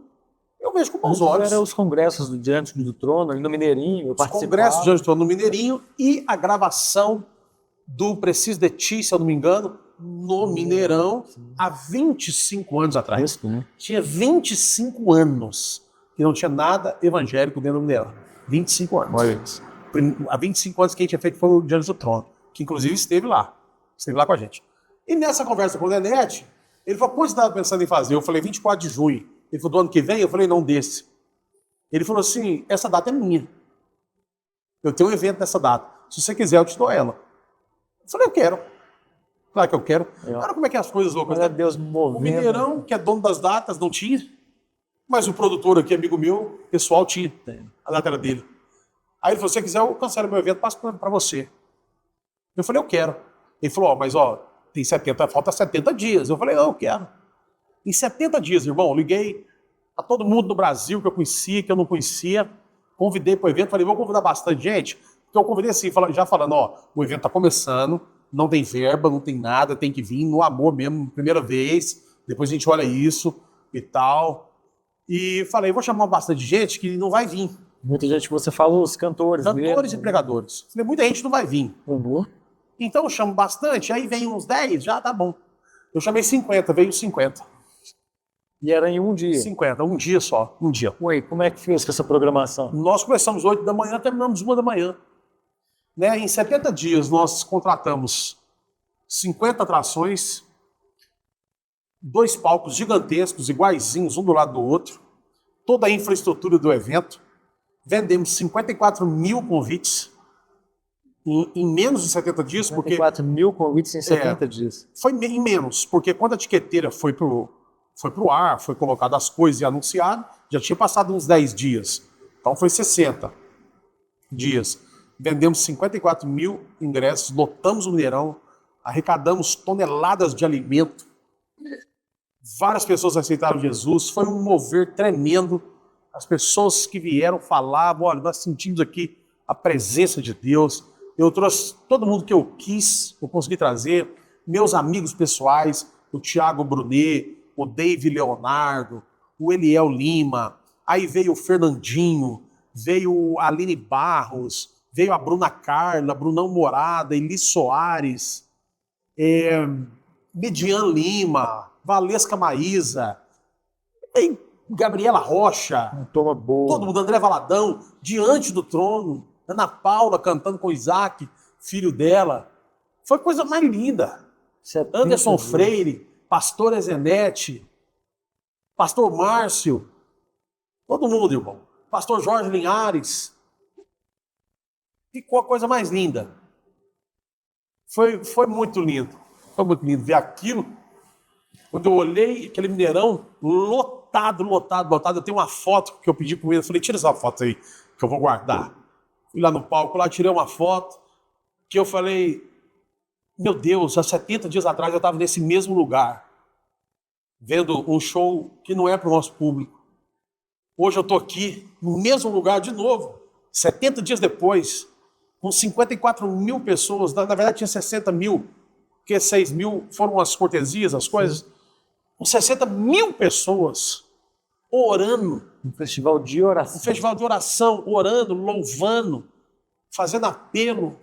Eu vejo com bons olhos. Eram os congressos diante do trono, ali no Mineirinho. Os congressos diante do trono no Mineirinho e a gravação do Preciso de Ti, se eu não me engano, no Mineirão, há 25 anos atrás. Isso, né? Tinha 25 anos que não tinha nada evangélico dentro do Mineirão. 25 anos. Olha isso. Há 25 anos que a gente tinha feito foi o Diante do Trono, que inclusive esteve lá com a gente. E nessa conversa com o Nenete, ele falou, quando você estava pensando em fazer? Eu falei, 24 de junho. Ele falou, do ano que vem? Eu falei, não, desse. Ele falou assim, essa data é minha. Eu tenho um evento nessa data. Se você quiser, eu te dou ela. Eu falei, eu quero. Claro que eu quero. Olha como é que é as coisas loucas. Olha Deus movendo. O Mineirão, que é dono das datas, não tinha. Mas o produtor aqui, amigo meu, pessoal, tinha. A data era dele. Aí ele falou, se você quiser, eu cancelo meu evento, passo para você. Eu falei, eu quero. Ele falou, mas tem 70, falta 70 dias. Eu falei, não, eu quero. Em 70 dias, irmão, liguei a todo mundo do Brasil que eu conhecia, que eu não conhecia, convidei para o evento, falei, vou convidar bastante gente, porque eu convidei assim, já falando, o evento está começando, não tem verba, não tem nada, tem que vir no amor mesmo, primeira vez, depois a gente olha isso e tal. E falei, vou chamar bastante gente que não vai vir. Muita gente, você fala os cantores e pregadores. Falei, muita gente não vai vir. Uhum. Então eu chamo bastante, aí vem uns 10, já tá bom. Eu chamei 50, veio 50. E era em um dia? 50, um dia só, um dia. Ué, como é que fez com essa programação? Nós começamos 8 da manhã, terminamos 1 da manhã. Né? Em 70 dias nós contratamos 50 atrações, 2 palcos gigantescos, iguaizinhos, um do lado do outro. toda a infraestrutura do evento. Vendemos 54 mil convites em menos de 70 dias. 54 mil convites em 70 dias. Foi em menos, porque quando a etiqueteira foi pro ar, foi colocado as coisas e anunciado, já tinha passado uns 10 dias. Então foi 60 dias. Vendemos 54 mil ingressos, lotamos o Mineirão, arrecadamos toneladas de alimento. Várias pessoas aceitaram Jesus, foi um mover tremendo. As pessoas que vieram falavam, olha, nós sentimos aqui a presença de Deus. Eu trouxe todo mundo que eu quis, eu consegui trazer, meus amigos pessoais, o Thiago Brunet, o Dave Leonardo, o Eliel Lima, aí veio o Fernandinho, veio a Aline Barros, veio a Bruna Carla, Brunão Morada, Eli Soares, Median Lima, Valesca Maísa, Gabriela Rocha, Toma boa. todo mundo, André Valadão, Diante do Trono, Ana Paula cantando com Isaac, filho dela. Foi a coisa mais linda. Anderson Freire, Pastor Ezenete, Pastor Márcio, todo mundo, irmão. Pastor Jorge Linhares. Ficou a coisa mais linda. Foi muito lindo. Foi muito lindo ver aquilo. Quando eu olhei aquele Mineirão lotado. Eu tenho uma foto que eu pedi para ele. Eu falei, tira essa foto aí, que eu vou guardar. Fui lá no palco, lá tirei uma foto, que eu falei, meu Deus, há 70 dias atrás eu estava nesse mesmo lugar, vendo um show que não é para o nosso público. Hoje eu estou aqui, no mesmo lugar de novo, 70 dias depois, com 54 mil pessoas, na verdade tinha 60 mil, porque 6 mil foram as cortesias, as coisas, com 60 mil pessoas orando. Um festival de oração. Um festival de oração, orando, louvando, fazendo apelo,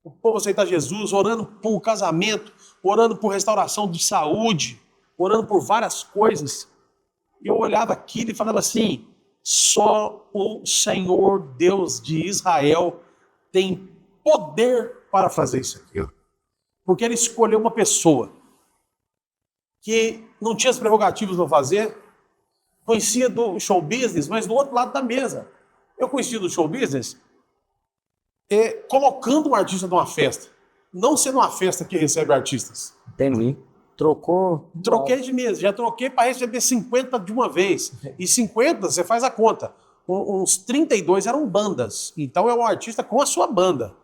o povo aceitar Jesus, orando por casamento, orando por restauração de saúde, orando por várias coisas. E eu olhava aquilo e falava assim, só o Senhor Deus de Israel tem poder para fazer isso aqui. Porque ele escolheu uma pessoa que não tinha as prerrogativas para fazer, conhecia do show business, mas do outro lado da mesa. Eu conhecia do show business colocando um artista numa festa, não sendo uma festa que recebe artistas. Entendi. Troquei de mesa, já troquei para receber 50 de uma vez. E 50, você faz a conta. Uns 32 eram bandas. Então é um artista com a sua banda.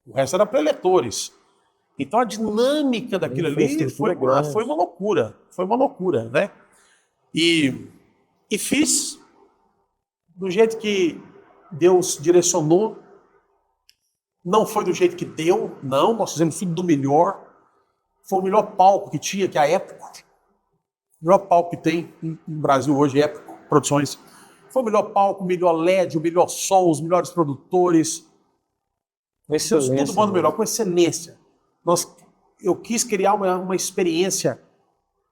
O resto era preletores. Então a dinâmica daquilo ali foi uma loucura. Foi uma loucura, né? E fiz do jeito que Deus direcionou. Não foi do jeito que deu, não. Nós fizemos tudo do melhor. Foi o melhor palco que tinha, que é a Épico. O melhor palco que tem no Brasil hoje, Épico Produções. Foi o melhor palco, o melhor LED, o melhor som, os melhores produtores. Tudo bom do melhor, com excelência. Eu quis criar uma experiência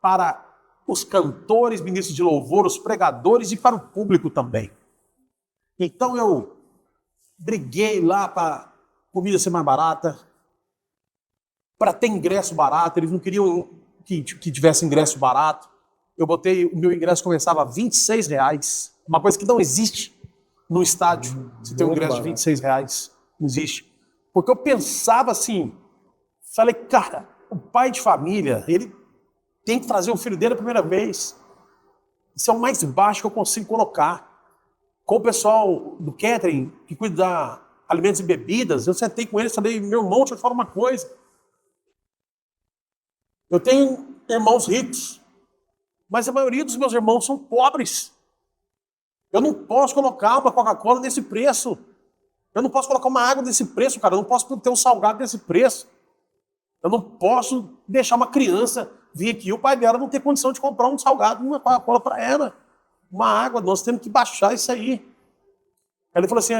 para os cantores, ministros de louvor, os pregadores e para o público também. Então eu briguei lá para comida ser mais barata, para ter ingresso barato. Eles não queriam que tivesse ingresso barato. Eu botei, o meu ingresso começava a R$26, uma coisa que não existe no estádio. Você tem um ingresso de R$26, não existe. Porque eu pensava assim, falei, cara, o pai de família, ele tem que trazer o filho dele a primeira vez. Isso é o mais baixo que eu consigo colocar. Com o pessoal do catering, que cuida da alimentos e bebidas, eu sentei com eles e falei, meu irmão, deixa eu te falar uma coisa. Eu tenho irmãos ricos, mas a maioria dos meus irmãos são pobres. Eu não posso colocar uma Coca-Cola nesse preço. Eu não posso colocar uma água nesse preço, cara. Eu não posso ter um salgado nesse preço. Eu não posso deixar uma criança vir aqui e o pai dela não ter condição de comprar um salgado e uma Coca-Cola para ela. Uma água, nós temos que baixar isso aí. Aí ele falou assim,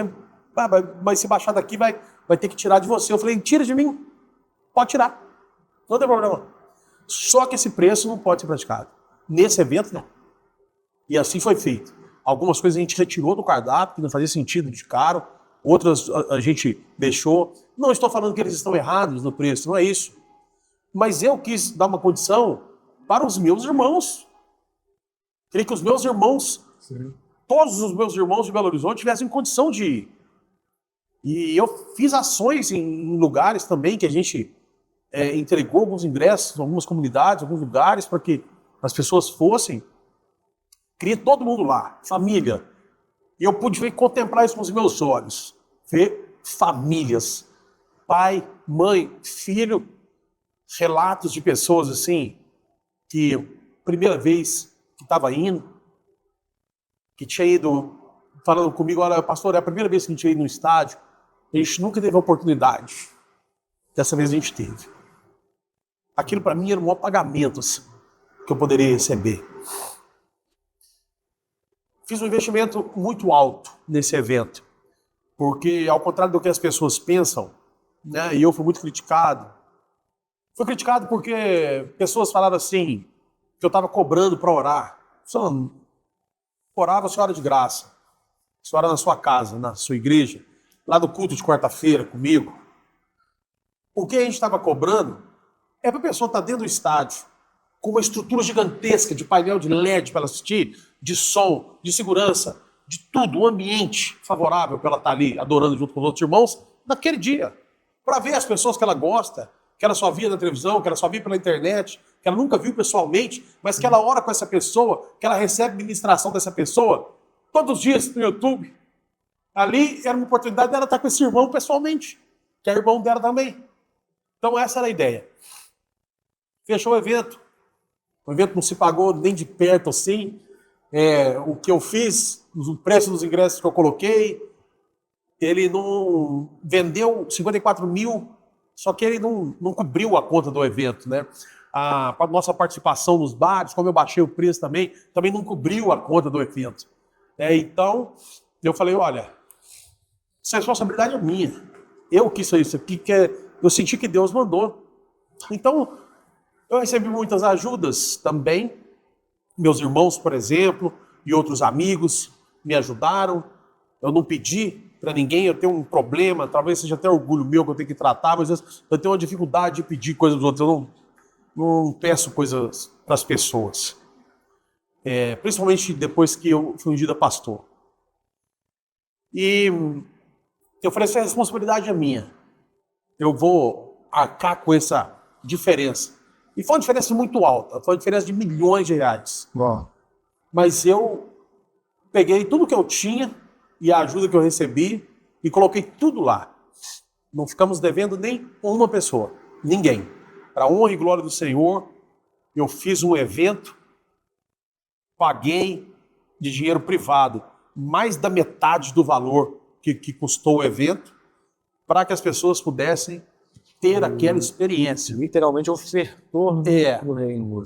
mas se baixar daqui vai ter que tirar de você. Eu falei, tira de mim. Pode tirar. Não tem problema. Só que esse preço não pode ser praticado. Nesse evento, não. E assim foi feito. Algumas coisas a gente retirou do cardápio, que não fazia sentido de caro. Outras a gente deixou. Não estou falando que eles estão errados no preço, não é isso. Mas eu quis dar uma condição para os meus irmãos. Queria que os meus irmãos Sim. Todos os meus irmãos de Belo Horizonte tivessem condição de ir. E eu fiz ações em lugares também que a gente entregou alguns ingressos, algumas comunidades, alguns lugares para que as pessoas fossem. Queria todo mundo lá, família. E eu pude ver, contemplar isso com os meus olhos. Ver famílias, pai, mãe, filho, relatos de pessoas assim, que primeira vez que estava indo, que tinha ido, falando comigo, olha, pastor, é a primeira vez que a gente ia ir no estádio, a gente nunca teve a oportunidade. Dessa vez a gente teve. Aquilo para mim era um maior pagamento assim, que eu poderia receber. Fiz um investimento muito alto nesse evento, porque ao contrário do que as pessoas pensam, né, e eu fui muito criticado. Fui criticado porque pessoas falaram assim, que eu estava cobrando para orar. Só orava a senhora de graça. A senhora na sua casa, na sua igreja, lá no culto de quarta-feira comigo. O que a gente estava cobrando é para a pessoa estar dentro do estádio, com uma estrutura gigantesca de painel de LED para ela assistir, de som, de segurança, de tudo, um ambiente favorável para ela estar ali adorando junto com os outros irmãos naquele dia. Para ver as pessoas que ela gosta, que ela só via na televisão, que ela só via pela internet, que ela nunca viu pessoalmente, mas que ela ora com essa pessoa, que ela recebe ministração dessa pessoa todos os dias no YouTube. Ali era uma oportunidade dela estar com esse irmão pessoalmente, que é irmão dela também. Então essa era a ideia. Fechou o evento. O evento não se pagou nem de perto assim. O que eu fiz, o preço dos ingressos que eu coloquei, ele não vendeu 54 mil, só que ele não cobriu a conta do evento, né? A nossa participação nos bares, como eu baixei o preço também não cobriu a conta do evento. Então, eu falei, olha, essa responsabilidade é minha. Eu quis isso aqui, eu senti que Deus mandou. Então, eu recebi muitas ajudas também. Meus irmãos, por exemplo, e outros amigos me ajudaram. Eu não pedi para ninguém, eu tenho um problema, talvez seja até orgulho meu que eu tenho que tratar, mas eu tenho uma dificuldade de pedir coisas dos outros. Eu não peço coisas para as pessoas. Principalmente depois que eu fui ungido a pastor. E eu falei, essa responsabilidade é minha. Eu vou arcar com essa diferença. E foi uma diferença muito alta, foi uma diferença de milhões de reais. Bom. Mas eu peguei tudo que eu tinha e a ajuda que eu recebi e coloquei tudo lá. Não ficamos devendo nem uma pessoa, ninguém. Para a honra e glória do Senhor, eu fiz um evento, paguei de dinheiro privado mais da metade do valor que custou o evento, para que as pessoas pudessem ter aquela experiência. Literalmente ofertou no reino.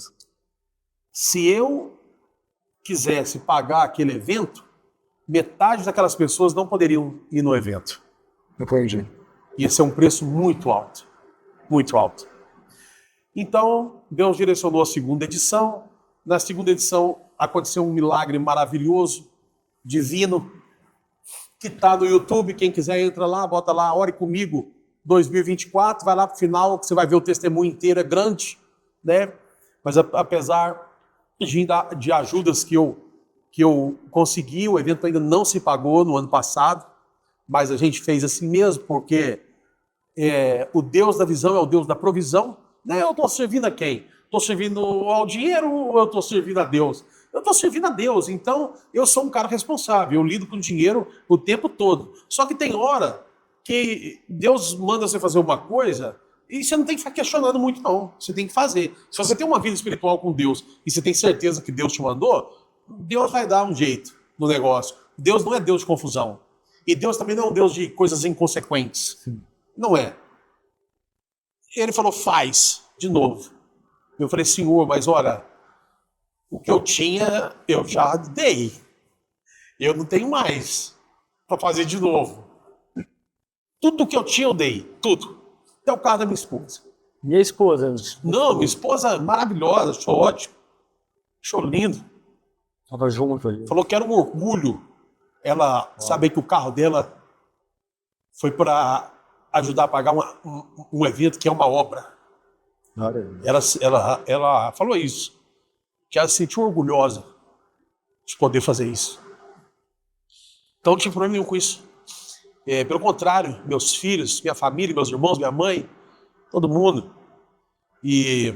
Se eu quisesse pagar aquele evento, metade daquelas pessoas não poderiam ir no evento. Entendi. Ia ser um preço muito alto. Muito alto. Então, Deus direcionou a segunda edição. Na segunda edição, aconteceu um milagre maravilhoso, divino, que está no YouTube. Quem quiser, entra lá, bota lá, ore comigo, 2024, vai lá para o final, que você vai ver o testemunho inteiro, é grande, né? Mas apesar de ajudas que eu consegui, o evento ainda não se pagou no ano passado, mas a gente fez assim mesmo, porque o Deus da visão é o Deus da provisão, né? Eu estou servindo a quem? Estou servindo ao dinheiro ou eu estou servindo a Deus? Eu estou servindo a Deus, então eu sou um cara responsável, eu lido com dinheiro o tempo todo. Só que tem hora que Deus manda você fazer uma coisa e você não tem que ficar questionando muito, não. Você tem que fazer. Se você tem uma vida espiritual com Deus e você tem certeza que Deus te mandou, Deus vai dar um jeito no negócio. Deus não é Deus de confusão. E Deus também não é um Deus de coisas inconsequentes. Sim. Não é. Ele falou, faz, de novo. Eu falei, Senhor, mas olha, o que eu tinha, eu já dei. Eu não tenho mais para fazer de novo. Tudo que eu tinha, eu dei. Tudo. Até o carro da minha esposa. Minha esposa? Não, minha esposa maravilhosa, achou ótimo. Achou lindo. Estava junto ali. Falou que era um orgulho ela saber que o carro dela foi para ajudar a pagar um evento que é uma obra. Ela falou isso, que ela se sentiu orgulhosa de poder fazer isso. Então não tive problema nenhum com isso. Pelo contrário, meus filhos, minha família, meus irmãos, minha mãe, todo mundo. E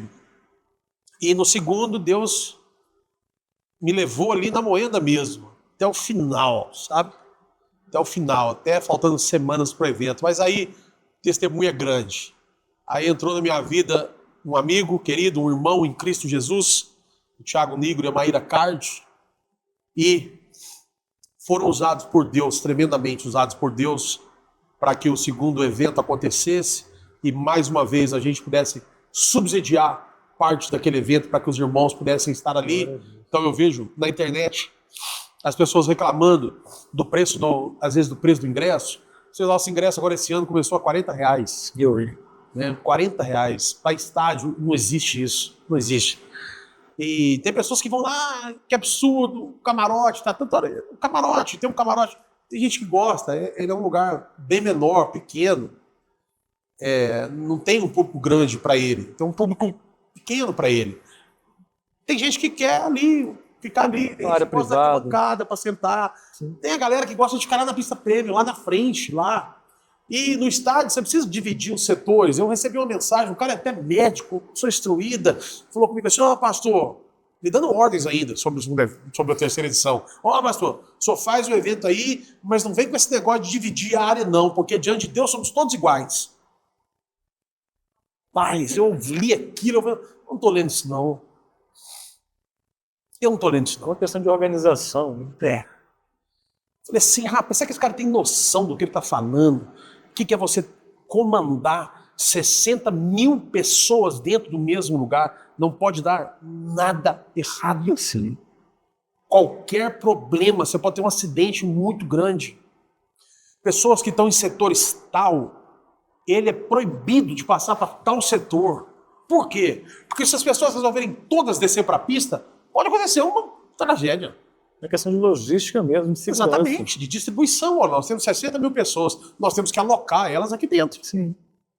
no segundo, Deus me levou ali na moenda mesmo, até o final, sabe? Até o final, até faltando semanas para o evento. Mas aí, testemunha grande. Aí entrou na minha vida um amigo querido, um irmão em Cristo Jesus, o Thiago Nigro e a Maíra Card, e foram usados por Deus, tremendamente usados por Deus, para que o segundo evento acontecesse e mais uma vez a gente pudesse subsidiar parte daquele evento para que os irmãos pudessem estar ali. Então eu vejo na internet as pessoas reclamando do preço, às vezes do preço do ingresso. O nosso ingresso agora esse ano começou a R$40. Né? R$40. Para estádio não existe isso, não existe. E tem pessoas que vão lá, que absurdo, o camarote, tá tanto. O camarote, tem um camarote. Tem gente que gosta, ele é um lugar bem menor, pequeno. Não tem um público grande para ele, tem um público pequeno para ele. Tem gente que quer ali, ficar ali, tem área gente que gosta da privada, bancada para sentar. Sim. Tem a galera que gosta de ficar lá na pista prêmio, lá na frente, lá. E no estádio você precisa dividir os setores. Eu recebi uma mensagem, um cara é até médico, sou instruída, falou comigo assim: pastor, me dando ordens ainda sobre a terceira edição. Pastor, o senhor faz o evento aí, mas não vem com esse negócio de dividir a área não, porque diante de Deus somos todos iguais. Mas eu li aquilo, eu falei, não estou lendo isso não. Eu não estou lendo isso não. É uma questão de organização. Falei assim, rapaz, será que esse cara tem noção do que ele está falando? O que é você comandar 60 mil pessoas dentro do mesmo lugar? Não pode dar nada errado assim. Qualquer problema, você pode ter um acidente muito grande. Pessoas que estão em setores tal, ele é proibido de passar para tal setor. Por quê? Porque se as pessoas resolverem todas descer para a pista, pode acontecer uma tragédia. É questão de logística mesmo, de segurança. Exatamente, de distribuição. Nós temos 60 mil pessoas, nós temos que alocar elas aqui dentro. Sim.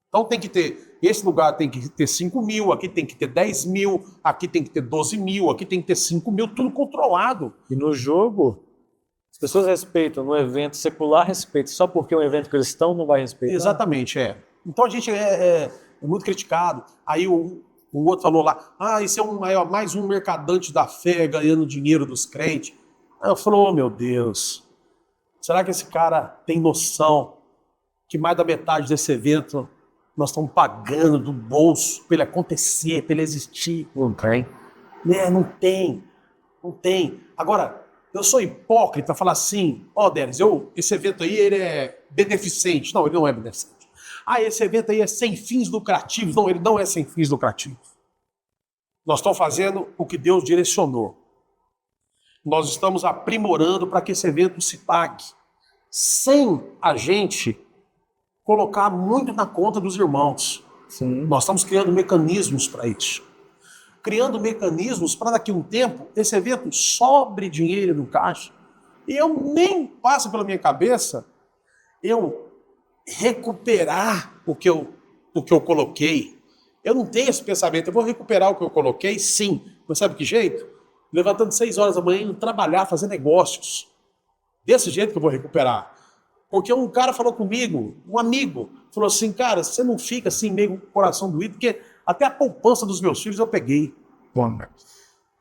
Então tem que ter, esse lugar tem que ter 5 mil, aqui tem que ter 10 mil, aqui tem que ter 12 mil, aqui tem que ter 5 mil, tudo controlado. E no jogo, as pessoas respeitam, no evento secular respeitam, só porque é um evento cristão não vai respeitar. Exatamente, Então a gente é muito criticado. Aí o outro falou lá, isso é mais um mercadante da fé ganhando dinheiro dos crentes. Aí eu falei, meu Deus, será que esse cara tem noção que mais da metade desse evento nós estamos pagando do bolso para ele acontecer, para ele existir? Não tem. Não tem. Agora, eu sou hipócrita falar assim, Délis, esse evento aí ele é beneficente. Não, ele não é beneficente. Esse evento aí é sem fins lucrativos. Não, ele não é sem fins lucrativos. Nós estamos fazendo o que Deus direcionou. Nós estamos aprimorando para que esse evento se pague, sem a gente colocar muito na conta dos irmãos. Sim. Nós estamos criando mecanismos para isso. Criando mecanismos para daqui a um tempo esse evento sobre dinheiro no caixa. E eu nem passo pela minha cabeça eu recuperar o que eu coloquei. Eu não tenho esse pensamento, eu vou recuperar o que eu coloquei, sim. Mas sabe que jeito? Levantando 6 horas da manhã, indo trabalhar, fazer negócios. Desse jeito que eu vou recuperar. Porque um cara falou comigo, um amigo, falou assim, cara, você não fica assim meio com o coração doído, porque até a poupança dos meus filhos eu peguei.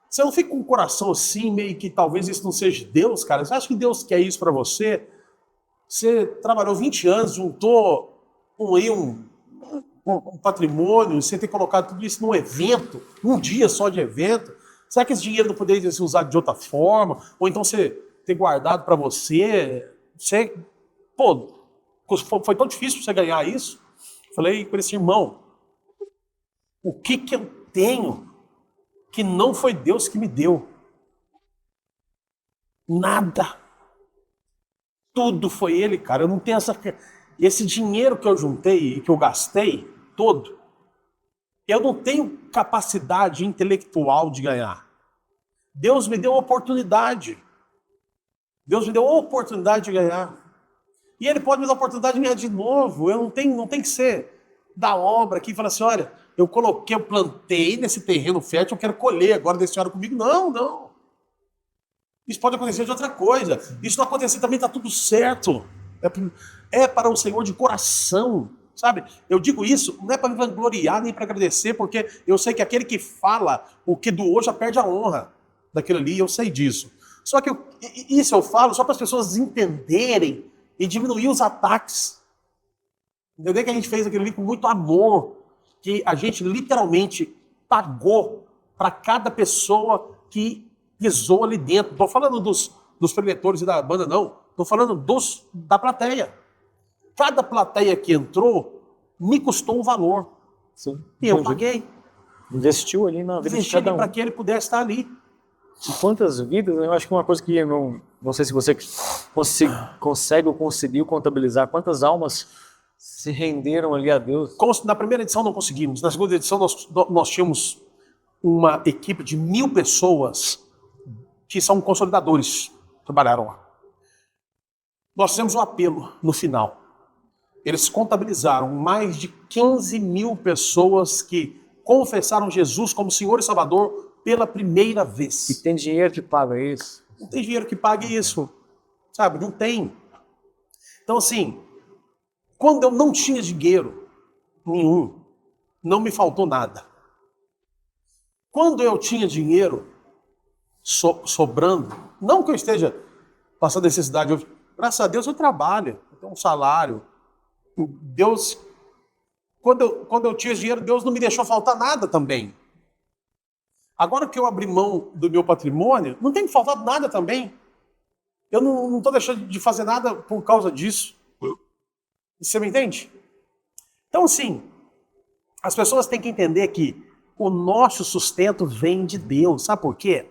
Você não fica com o coração assim, meio que talvez isso não seja Deus, cara? Você acha que Deus quer isso para você? Você trabalhou 20 anos, juntou um patrimônio, você tem colocado tudo isso num evento, um dia só de evento. Será que esse dinheiro não poderia ser usado de outra forma? Ou então você ter guardado para você? Foi tão difícil você ganhar isso. Falei para esse irmão, o que eu tenho que não foi Deus que me deu? Nada. Tudo foi Ele, cara. Eu não tenho esse dinheiro que eu juntei e que eu gastei todo. Eu não tenho capacidade intelectual de ganhar. Deus me deu uma oportunidade. Deus me deu uma oportunidade de ganhar. E Ele pode me dar a oportunidade de ganhar de novo. Eu não tem que ser da obra aqui e falar assim, olha, eu plantei nesse terreno fértil, eu quero colher, agora deixa a senhora comigo. Não. Isso pode acontecer de outra coisa. Isso não acontecer também está tudo certo. É para o Senhor de coração, sabe? Eu digo isso, não é para me vangloriar nem para agradecer, porque eu sei que aquele que fala o que doou já perde a honra daquilo ali, eu sei disso. Só que isso eu falo só para as pessoas entenderem e diminuir os ataques. Entender que a gente fez aquilo ali com muito amor, que a gente literalmente pagou para cada pessoa que pisou ali dentro. Não estou falando dos preletores e da banda, não. Estou falando da plateia. Cada plateia que entrou me custou um valor. Sim. E eu paguei. Investiu ali na vida de cada um. Para que ele pudesse estar ali. E quantas vidas, né? Eu acho que uma coisa que eu não sei se você consegue ou conseguiu contabilizar, quantas almas se renderam ali a Deus. Na primeira edição não conseguimos. Na segunda edição nós tínhamos uma equipe de 1.000 pessoas que são consolidadores, trabalharam lá. Nós fizemos um apelo no final. Eles contabilizaram mais de 15.000 pessoas que confessaram Jesus como Senhor e Salvador pela primeira vez. E tem dinheiro que paga isso? Não tem dinheiro que pague isso, sabe? Não tem. Então, assim, quando eu não tinha dinheiro nenhum, não me faltou nada. Quando eu tinha dinheiro sobrando, não que eu esteja passando necessidade, graças a Deus eu trabalho, eu tenho um salário. Deus, quando eu tinha dinheiro, Deus não me deixou faltar nada também. Agora que eu abri mão do meu patrimônio, não tem me faltado nada também. Eu não estou deixando de fazer nada por causa disso. Você me entende? Então, assim, as pessoas têm que entender que o nosso sustento vem de Deus. Sabe por quê?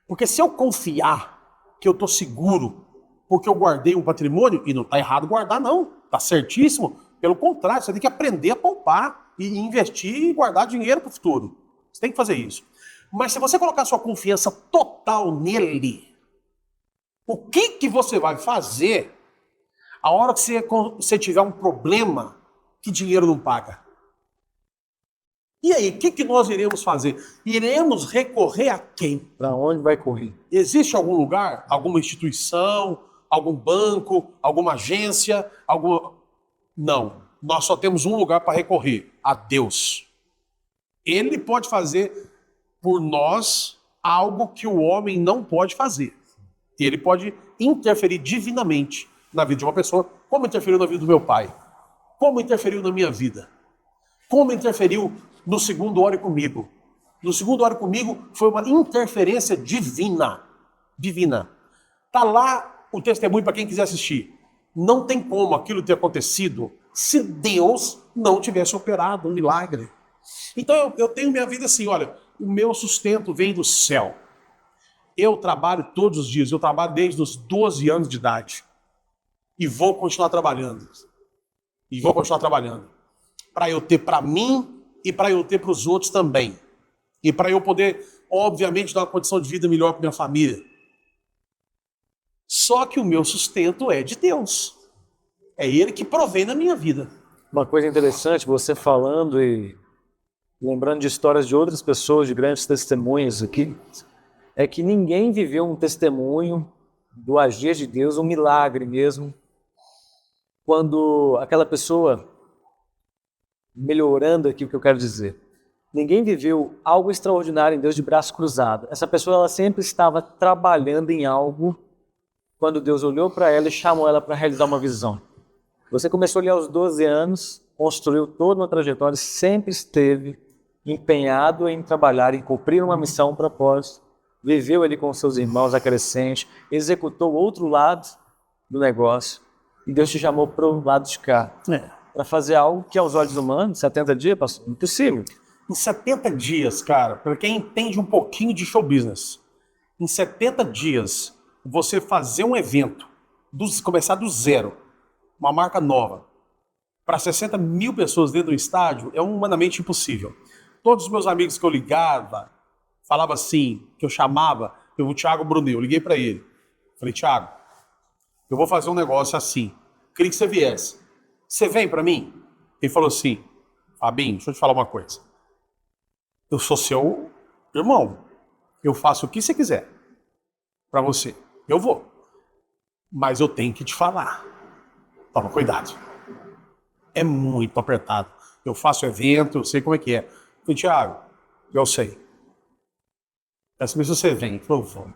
Porque se eu confiar que eu estou seguro porque eu guardei um patrimônio, e não está errado guardar, não. Está certíssimo. Pelo contrário, você tem que aprender a poupar e investir e guardar dinheiro para o futuro. Você tem que fazer isso. Mas se você colocar sua confiança total nele, o que você vai fazer a hora que você tiver um problema que dinheiro não paga? E aí, o que nós iremos fazer? Iremos recorrer a quem? Para onde vai correr? Existe algum lugar, alguma instituição, algum banco, alguma agência, Não, nós só temos um lugar para recorrer, a Deus. Ele pode fazer por nós algo que o homem não pode fazer. Ele pode interferir divinamente na vida de uma pessoa, como interferiu na vida do meu pai, como interferiu na minha vida, como interferiu no segundo Ore Comigo. No segundo Ore Comigo foi uma interferência divina. Divina. Está lá o testemunho para quem quiser assistir. Não tem como aquilo ter acontecido se Deus não tivesse operado um milagre. Então eu tenho minha vida assim, olha, o meu sustento vem do céu. Eu trabalho todos os dias, eu trabalho desde os 12 anos de idade. E vou continuar trabalhando. E vou continuar trabalhando. Para eu ter para mim e para eu ter para os outros também. E para eu poder, obviamente, dar uma condição de vida melhor para minha família. Só que o meu sustento é de Deus. É Ele que provém na minha vida. Uma coisa interessante, você falando e lembrando de histórias de outras pessoas, de grandes testemunhas aqui, é que ninguém viveu um testemunho do agir de Deus, um milagre mesmo, quando aquela pessoa, melhorando aqui o que eu quero dizer, ninguém viveu algo extraordinário em Deus de braço cruzado. Essa pessoa ela sempre estava trabalhando em algo quando Deus olhou para ela e chamou ela para realizar uma visão. Você começou ali aos 12 anos, construiu toda uma trajetória, sempre esteve empenhado em trabalhar, em cumprir uma missão, um propósito, viveu ali com seus irmãos a crescente, executou o outro lado do negócio e Deus te chamou para o lado de cá. Para fazer algo que aos olhos humanos, 70 dias, pastor, impossível. Em 70 dias, cara, para quem entende um pouquinho de show business, em 70 dias, você fazer um evento, começar do zero, uma marca nova, para 60.000 pessoas dentro do estádio, é humanamente impossível. Todos os meus amigos que eu ligava, falava assim, que eu chamava, o Thiago Brunet, eu liguei para ele. Falei, Thiago, eu vou fazer um negócio assim, queria que você viesse. Você vem para mim? Ele falou assim, Fabinho, deixa eu te falar uma coisa. Eu sou seu irmão. Eu faço o que você quiser. para você. Eu vou. Mas eu tenho que te falar. Toma cuidado. É muito apertado. Eu faço evento, eu sei como é que é. Eu falei, Thiago, eu sei. Essa vez você vem. Ele falou, vou.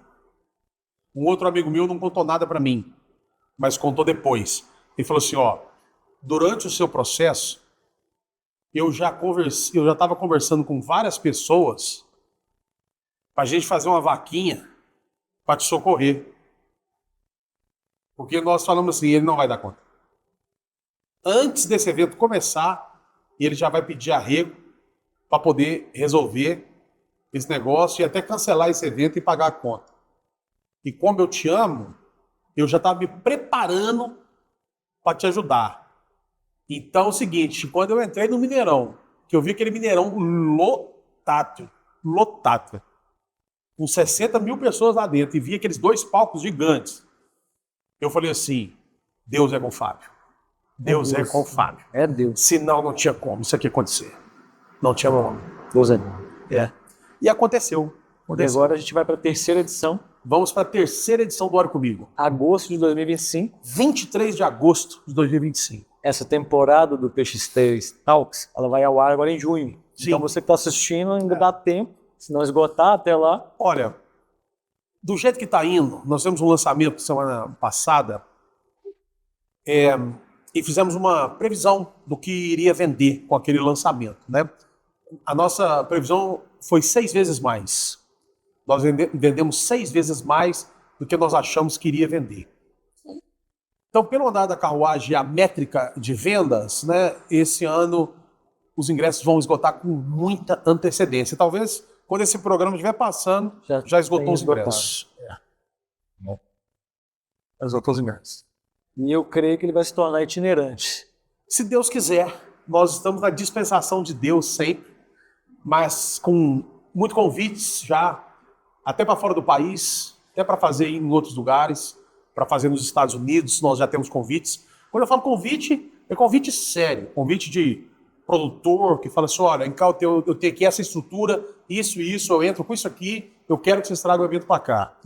Um outro amigo meu não contou nada para mim, mas contou depois. Ele falou assim, ó, durante o seu processo, eu já estava conversando com várias pessoas para a gente fazer uma vaquinha para te socorrer. Porque nós falamos assim, ele não vai dar conta. Antes desse evento começar, ele já vai pedir arrego para poder resolver esse negócio e até cancelar esse evento e pagar a conta. E como eu te amo, eu já estava me preparando para te ajudar. Então é o seguinte, quando eu entrei no Mineirão, que eu vi aquele Mineirão lotado, com 60 mil pessoas lá dentro, e vi aqueles 2 palcos gigantes, eu falei assim, Deus é com o Fábio. Deus é com o Fábio. É Deus. Senão não tinha como isso aqui acontecer. Não tinha como. Deus é. É. E aconteceu. E agora a gente vai para a terceira edição. Vamos para a terceira edição do Ore Comigo. Agosto de 2025. 23 de agosto de 2025. Essa temporada do PX3 Talks, ela vai ao ar agora em junho. Sim. Então você que está assistindo ainda dá tempo, se não esgotar até lá. Olha, do jeito que está indo, nós temos um lançamento semana passada e fizemos uma previsão do que iria vender com aquele lançamento, né? A nossa previsão foi 6 vezes mais. Nós vendemos 6 vezes mais do que nós achamos que iria vender. Então, pelo andar da carruagem e a métrica de vendas, né, esse ano os ingressos vão esgotar com muita antecedência. Talvez, quando esse programa estiver passando, já esgotou os ingressos. Esgotou os ingressos. E eu creio que ele vai se tornar itinerante. Se Deus quiser, nós estamos na dispensação de Deus sempre, mas com muitos convites já, até para fora do país, até para fazer em outros lugares, para fazer nos Estados Unidos, nós já temos convites. Quando eu falo convite, é convite sério, convite de produtor que fala assim, olha, eu tenho aqui essa estrutura, isso, eu entro com isso aqui, eu quero que vocês tragam o evento para cá.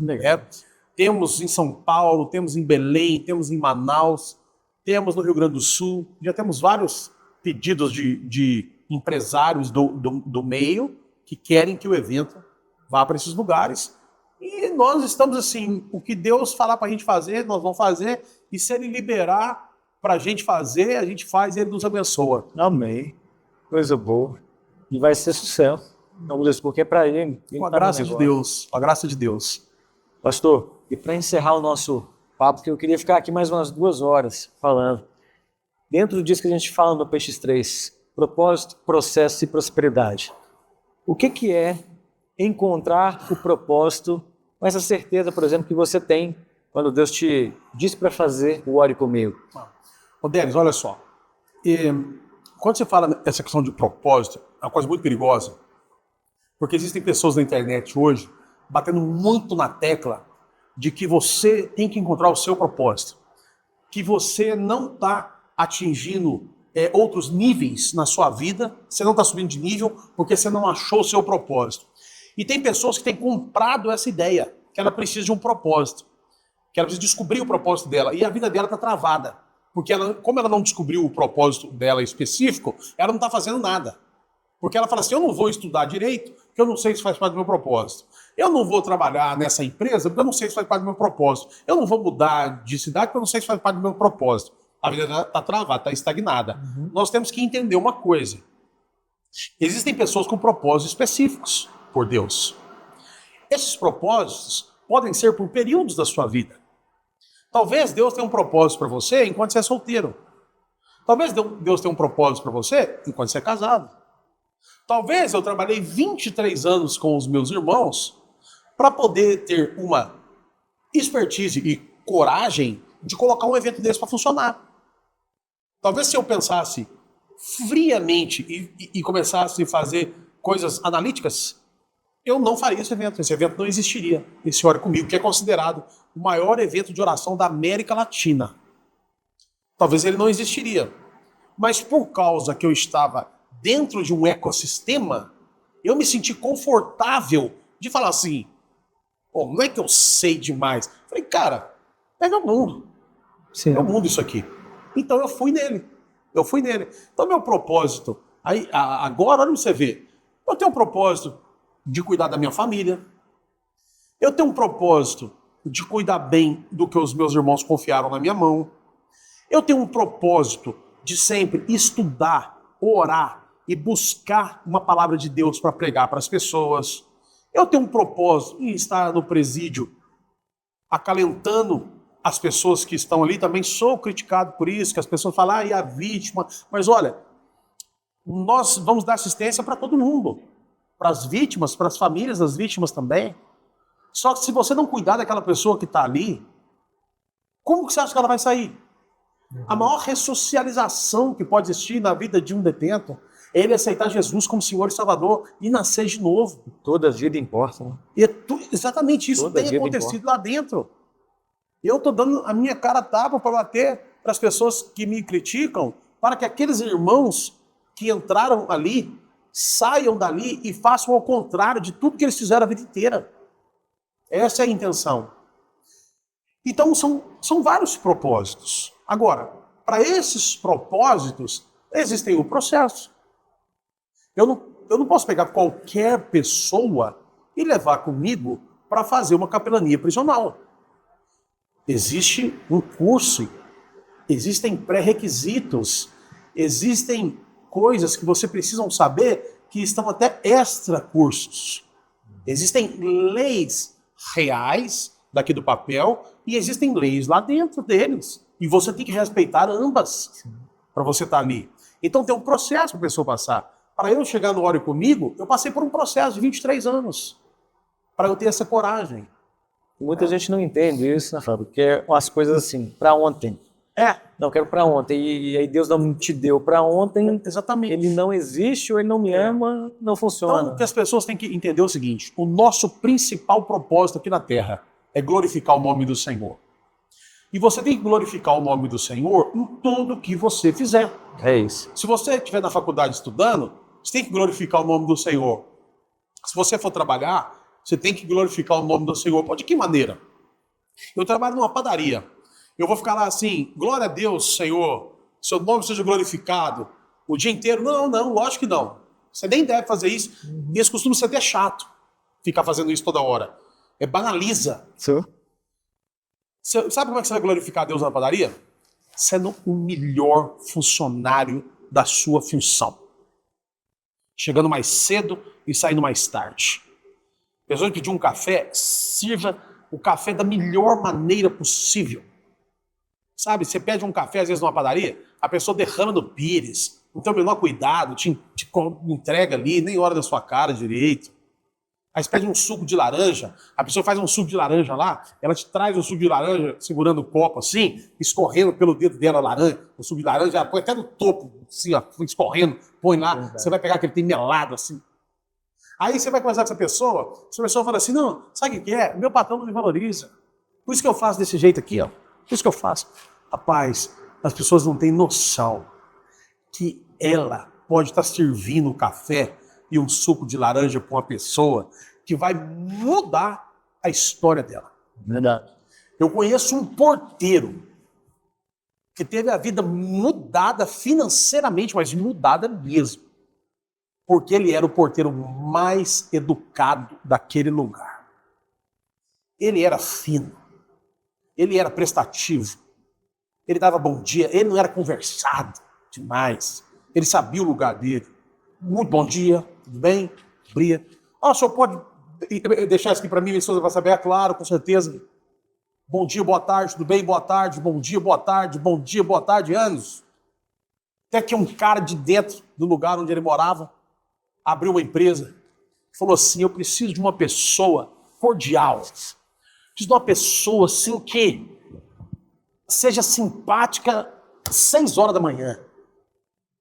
Temos em São Paulo, temos em Belém, temos em Manaus, temos no Rio Grande do Sul, já temos vários pedidos de empresários do meio que querem que o evento vá para esses lugares. E nós estamos assim, o que Deus falar para a gente fazer, nós vamos fazer, e se Ele liberar para a gente fazer, a gente faz e Ele nos abençoa. Amém. Coisa boa. E vai ser sucesso. Vamos dizer, porque é para Ele. Com a graça de Deus. Com a graça de Deus. Pastor, e para encerrar o nosso papo, que eu queria ficar aqui mais umas 2 horas falando. Dentro disso que a gente fala no PX3, propósito, processo e prosperidade. O que é encontrar o propósito com essa certeza, por exemplo, que você tem quando Deus te diz para fazer o Ore Comigo? Ô Denis, olha só. Quando você fala essa questão de propósito, é uma coisa muito perigosa, porque existem pessoas na internet hoje batendo muito na tecla de que você tem que encontrar o seu propósito, que você não está atingindo outros níveis na sua vida, você não está subindo de nível porque você não achou o seu propósito. E tem pessoas que têm comprado essa ideia, que ela precisa de um propósito, que ela precisa descobrir o propósito dela, e a vida dela está travada, porque como ela não descobriu o propósito dela específico, ela não está fazendo nada. Porque ela fala assim, eu não vou estudar direito, porque eu não sei se faz parte do meu propósito. Eu não vou trabalhar nessa empresa, porque eu não sei se faz parte do meu propósito. Eu não vou mudar de cidade, porque eu não sei se faz parte do meu propósito. A vida está travada, está estagnada. Nós temos que entender uma coisa. Existem pessoas com propósitos específicos por Deus. Esses propósitos podem ser por períodos da sua vida. Talvez Deus tenha um propósito para você enquanto você é solteiro. Talvez Deus tenha um propósito para você enquanto você é casado. Talvez eu trabalhei 23 anos com os meus irmãos para poder ter uma expertise e coragem de colocar um evento desse para funcionar. Talvez se eu pensasse friamente e começasse a fazer coisas analíticas, eu não faria esse evento. Esse evento não existiria. Esse Ore Comigo, que é considerado o maior evento de oração da América Latina. Talvez ele não existiria. Mas por causa que eu estava dentro de um ecossistema, eu me senti confortável de falar assim, Pô, não é que eu sei demais. Falei, cara, pega o mundo. Sim. É o mundo isso aqui. Então eu fui nele. Então meu propósito, aí, agora, olha pra você ver, eu tenho um propósito de cuidar da minha família, eu tenho um propósito de cuidar bem do que os meus irmãos confiaram na minha mão, eu tenho um propósito de sempre estudar, orar e buscar uma palavra de Deus para pregar para as pessoas. Eu tenho um propósito em estar no presídio acalentando as pessoas que estão ali. Também sou criticado por isso, que as pessoas falam, e a vítima. Mas olha, nós vamos dar assistência para todo mundo. Para as vítimas, para as famílias das vítimas também. Só que se você não cuidar daquela pessoa que está ali, como que você acha que ela vai sair? A maior ressocialização que pode existir na vida de um detento é ele aceitar Jesus como Senhor e Salvador e nascer de novo. Toda vida importa, né? E exatamente isso Toda tem vida acontecido lá dentro. Eu estou dando a minha cara a tapa para bater para as pessoas que me criticam, para que aqueles irmãos que entraram ali saiam dali e façam ao contrário de tudo que eles fizeram a vida inteira. Essa é a intenção. Então são vários propósitos. Agora, para esses propósitos, existem o processo. Eu não posso pegar qualquer pessoa e levar comigo para fazer uma capelania prisional. Existe um curso, existem pré-requisitos, existem coisas que você precisa saber que estão até extra-cursos. Existem leis reais daqui do papel e existem leis lá dentro deles. E você tem que respeitar ambas para você estar ali. Então tem um processo para a pessoa passar. Para eu chegar no Ore Comigo, eu passei por um processo de 23 anos para eu ter essa coragem. Muita gente não entende isso, né, Fábio? Porque é umas coisas assim, para ontem. Não, quero para ontem. E aí Deus não te deu para ontem. Exatamente. Ele não existe ou ele não me ama, não funciona. Então, o que as pessoas têm que entender é o seguinte: o nosso principal propósito aqui na Terra é glorificar o nome do Senhor. E você tem que glorificar o nome do Senhor em tudo que você fizer. É isso. Se você estiver na faculdade estudando, você tem que glorificar o nome do Senhor. Se você for trabalhar, você tem que glorificar o nome do Senhor. De que maneira? Eu trabalho numa padaria. Eu vou ficar lá assim, glória a Deus, Senhor, seu nome seja glorificado o dia inteiro. Não, lógico que não. Você nem deve fazer isso. E esse costuma ser até chato, ficar fazendo isso toda hora. Banaliza. Sim. Sabe como é que você vai glorificar a Deus na padaria? Sendo o melhor funcionário da sua função. Chegando mais cedo e saindo mais tarde. Pessoas pedir um café, sirva o café da melhor maneira possível. Sabe, você pede um café às vezes numa padaria, a pessoa derrama no pires, não tem o menor cuidado, te entrega ali, nem olha na sua cara direito. Aí você pede um suco de laranja, a pessoa faz um suco de laranja lá, ela te traz o suco de laranja segurando o copo assim, escorrendo pelo dedo dela a laranja, o suco de laranja, ela põe até no topo, assim, ó, escorrendo, põe lá, você vai pegar aquele tem melado assim. Aí você vai conversar com essa pessoa fala assim, não, sabe o que é? O meu patrão não me valoriza. Por isso que eu faço desse jeito aqui, ó. Por isso que eu faço. Rapaz, as pessoas não têm noção que ela pode estar servindo um café e um suco de laranja para uma pessoa que vai mudar a história dela. Verdade. Eu conheço um porteiro que teve a vida mudada financeiramente, mas mudada mesmo. Porque ele era o porteiro mais educado daquele lugar. Ele era fino. Ele era prestativo. Ele dava bom dia. Ele não era conversado demais. Ele sabia o lugar dele. Muito bom dia, tudo bem? Bria. O senhor pode deixar isso aqui para mim, minha esposa vai saber? É claro, com certeza. Bom dia, boa tarde, tudo bem? Boa tarde, bom dia, boa tarde, bom dia, boa tarde, anos. Até que um cara de dentro do lugar onde ele morava abriu uma empresa e falou assim, eu preciso de uma pessoa cordial. Preciso de uma pessoa assim que seja simpática às 6 horas da manhã.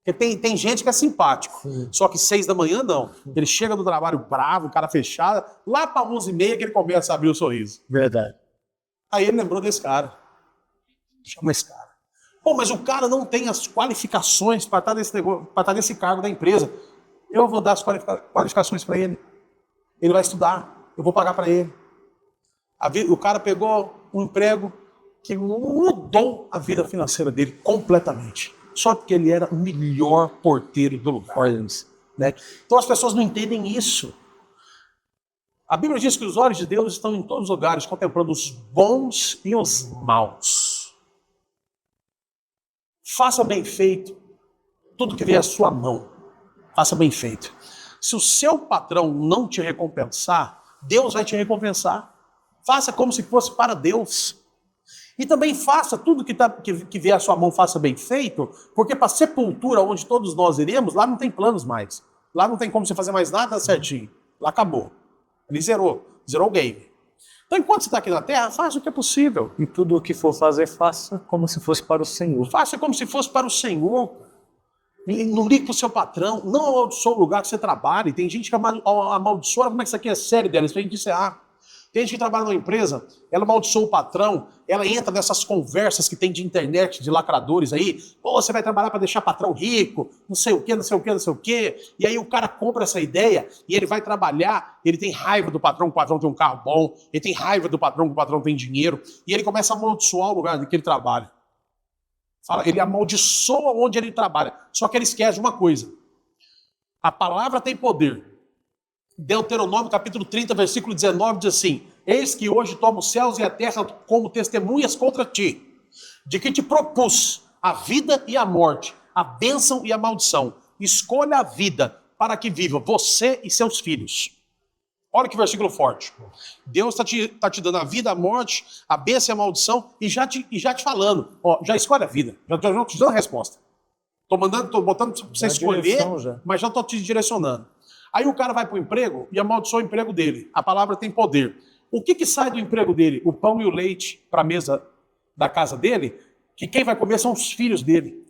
Porque tem gente que é simpático, só que 6 da manhã não. Ele chega do trabalho bravo, cara fechado, lá para 11h30 que ele começa a abrir o sorriso. Verdade. Aí ele lembrou desse cara. Chama esse cara. Pô, mas o cara não tem as qualificações para estar nesse cargo da empresa. Eu vou dar as qualificações para ele. Ele vai estudar, eu vou pagar para ele. O cara pegou um emprego que mudou a vida financeira dele completamente. Só porque ele era o melhor porteiro do lugar. Né? Então as pessoas não entendem isso. A Bíblia diz que os olhos de Deus estão em todos os lugares, contemplando os bons e os maus. Faça bem feito tudo que vier à sua mão. Faça bem feito. Se o seu patrão não te recompensar, Deus vai te recompensar. Faça como se fosse para Deus. E também faça tudo que vier à sua mão, faça bem feito, porque para a sepultura, onde todos nós iremos, lá não tem planos mais. Lá não tem como você fazer mais nada certinho. Lá acabou. Ele zerou o game. Então, enquanto você está aqui na Terra, faça o que é possível. E tudo o que for fazer, faça como se fosse para o Senhor. Faça como se fosse para o Senhor. Não ligue para o seu patrão. Não amaldiçoe o lugar que você trabalha. E tem gente que amaldiçoa. Como é que isso aqui é sério, delas? Para a gente encerrar. Tem gente que trabalha numa empresa, ela amaldiçoa o patrão, ela entra nessas conversas que tem de internet, de lacradores aí. Pô, você vai trabalhar para deixar patrão rico, não sei o quê, não sei o quê, não sei o quê. E aí o cara compra essa ideia e ele vai trabalhar, ele tem raiva do patrão, que o patrão tem um carro bom, ele tem raiva do patrão, que o patrão tem dinheiro, e ele começa a amaldiçoar o lugar que ele trabalha. Ele amaldiçoa onde ele trabalha. Só que ele esquece de uma coisa. A palavra tem poder. Deuteronômio, capítulo 30, versículo 19, diz assim: eis que hoje tomo os céus e a terra como testemunhas contra ti, de que te propus a vida e a morte, a bênção e a maldição. Escolha a vida para que viva você e seus filhos. Olha que versículo forte. Deus está te dando a vida, a morte, a bênção e a maldição, e já te falando. Ó, já escolhe a vida. Já estou te dando a resposta. Estou botando para você escolher, mas já estou te direcionando. Aí o cara vai para o emprego e amaldiçoa o emprego dele. A palavra tem poder. O que sai do emprego dele? O pão e o leite para a mesa da casa dele, que quem vai comer são os filhos dele.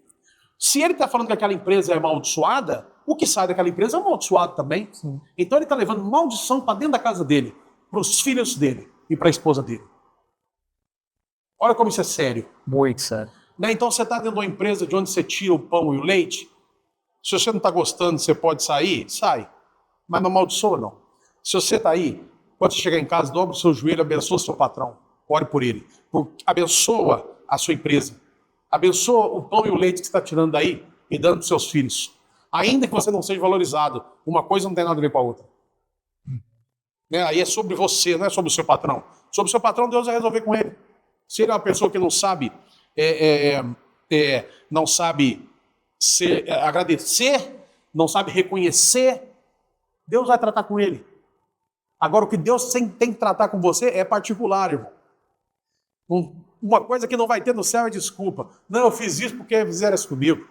Se ele está falando que aquela empresa é amaldiçoada, o que sai daquela empresa é amaldiçoado também. Sim. Então ele está levando maldição para dentro da casa dele, para os filhos dele e para a esposa dele. Olha como isso é sério. Muito sério. Né? Então você está dentro de uma empresa de onde você tira o pão e o leite. Se você não está gostando, você pode sair, sai. Mas não amaldiçoa, não. Se você está aí, quando você chegar em casa, dobra o seu joelho, abençoa o seu patrão. Ore por ele. Abençoa a sua empresa. Abençoa o pão e o leite que você está tirando daí e dando para os seus filhos. Ainda que você não seja valorizado, uma coisa não tem nada a ver com a outra. Né? Aí é sobre você, não é sobre o seu patrão. Sobre o seu patrão, Deus vai resolver com ele. Se ele é uma pessoa que não sabe, não sabe agradecer, não sabe reconhecer, Deus vai tratar com ele. Agora, o que Deus tem que tratar com você é particular, irmão. Uma coisa que não vai ter no céu é desculpa. Não, eu fiz isso porque fizeram isso comigo.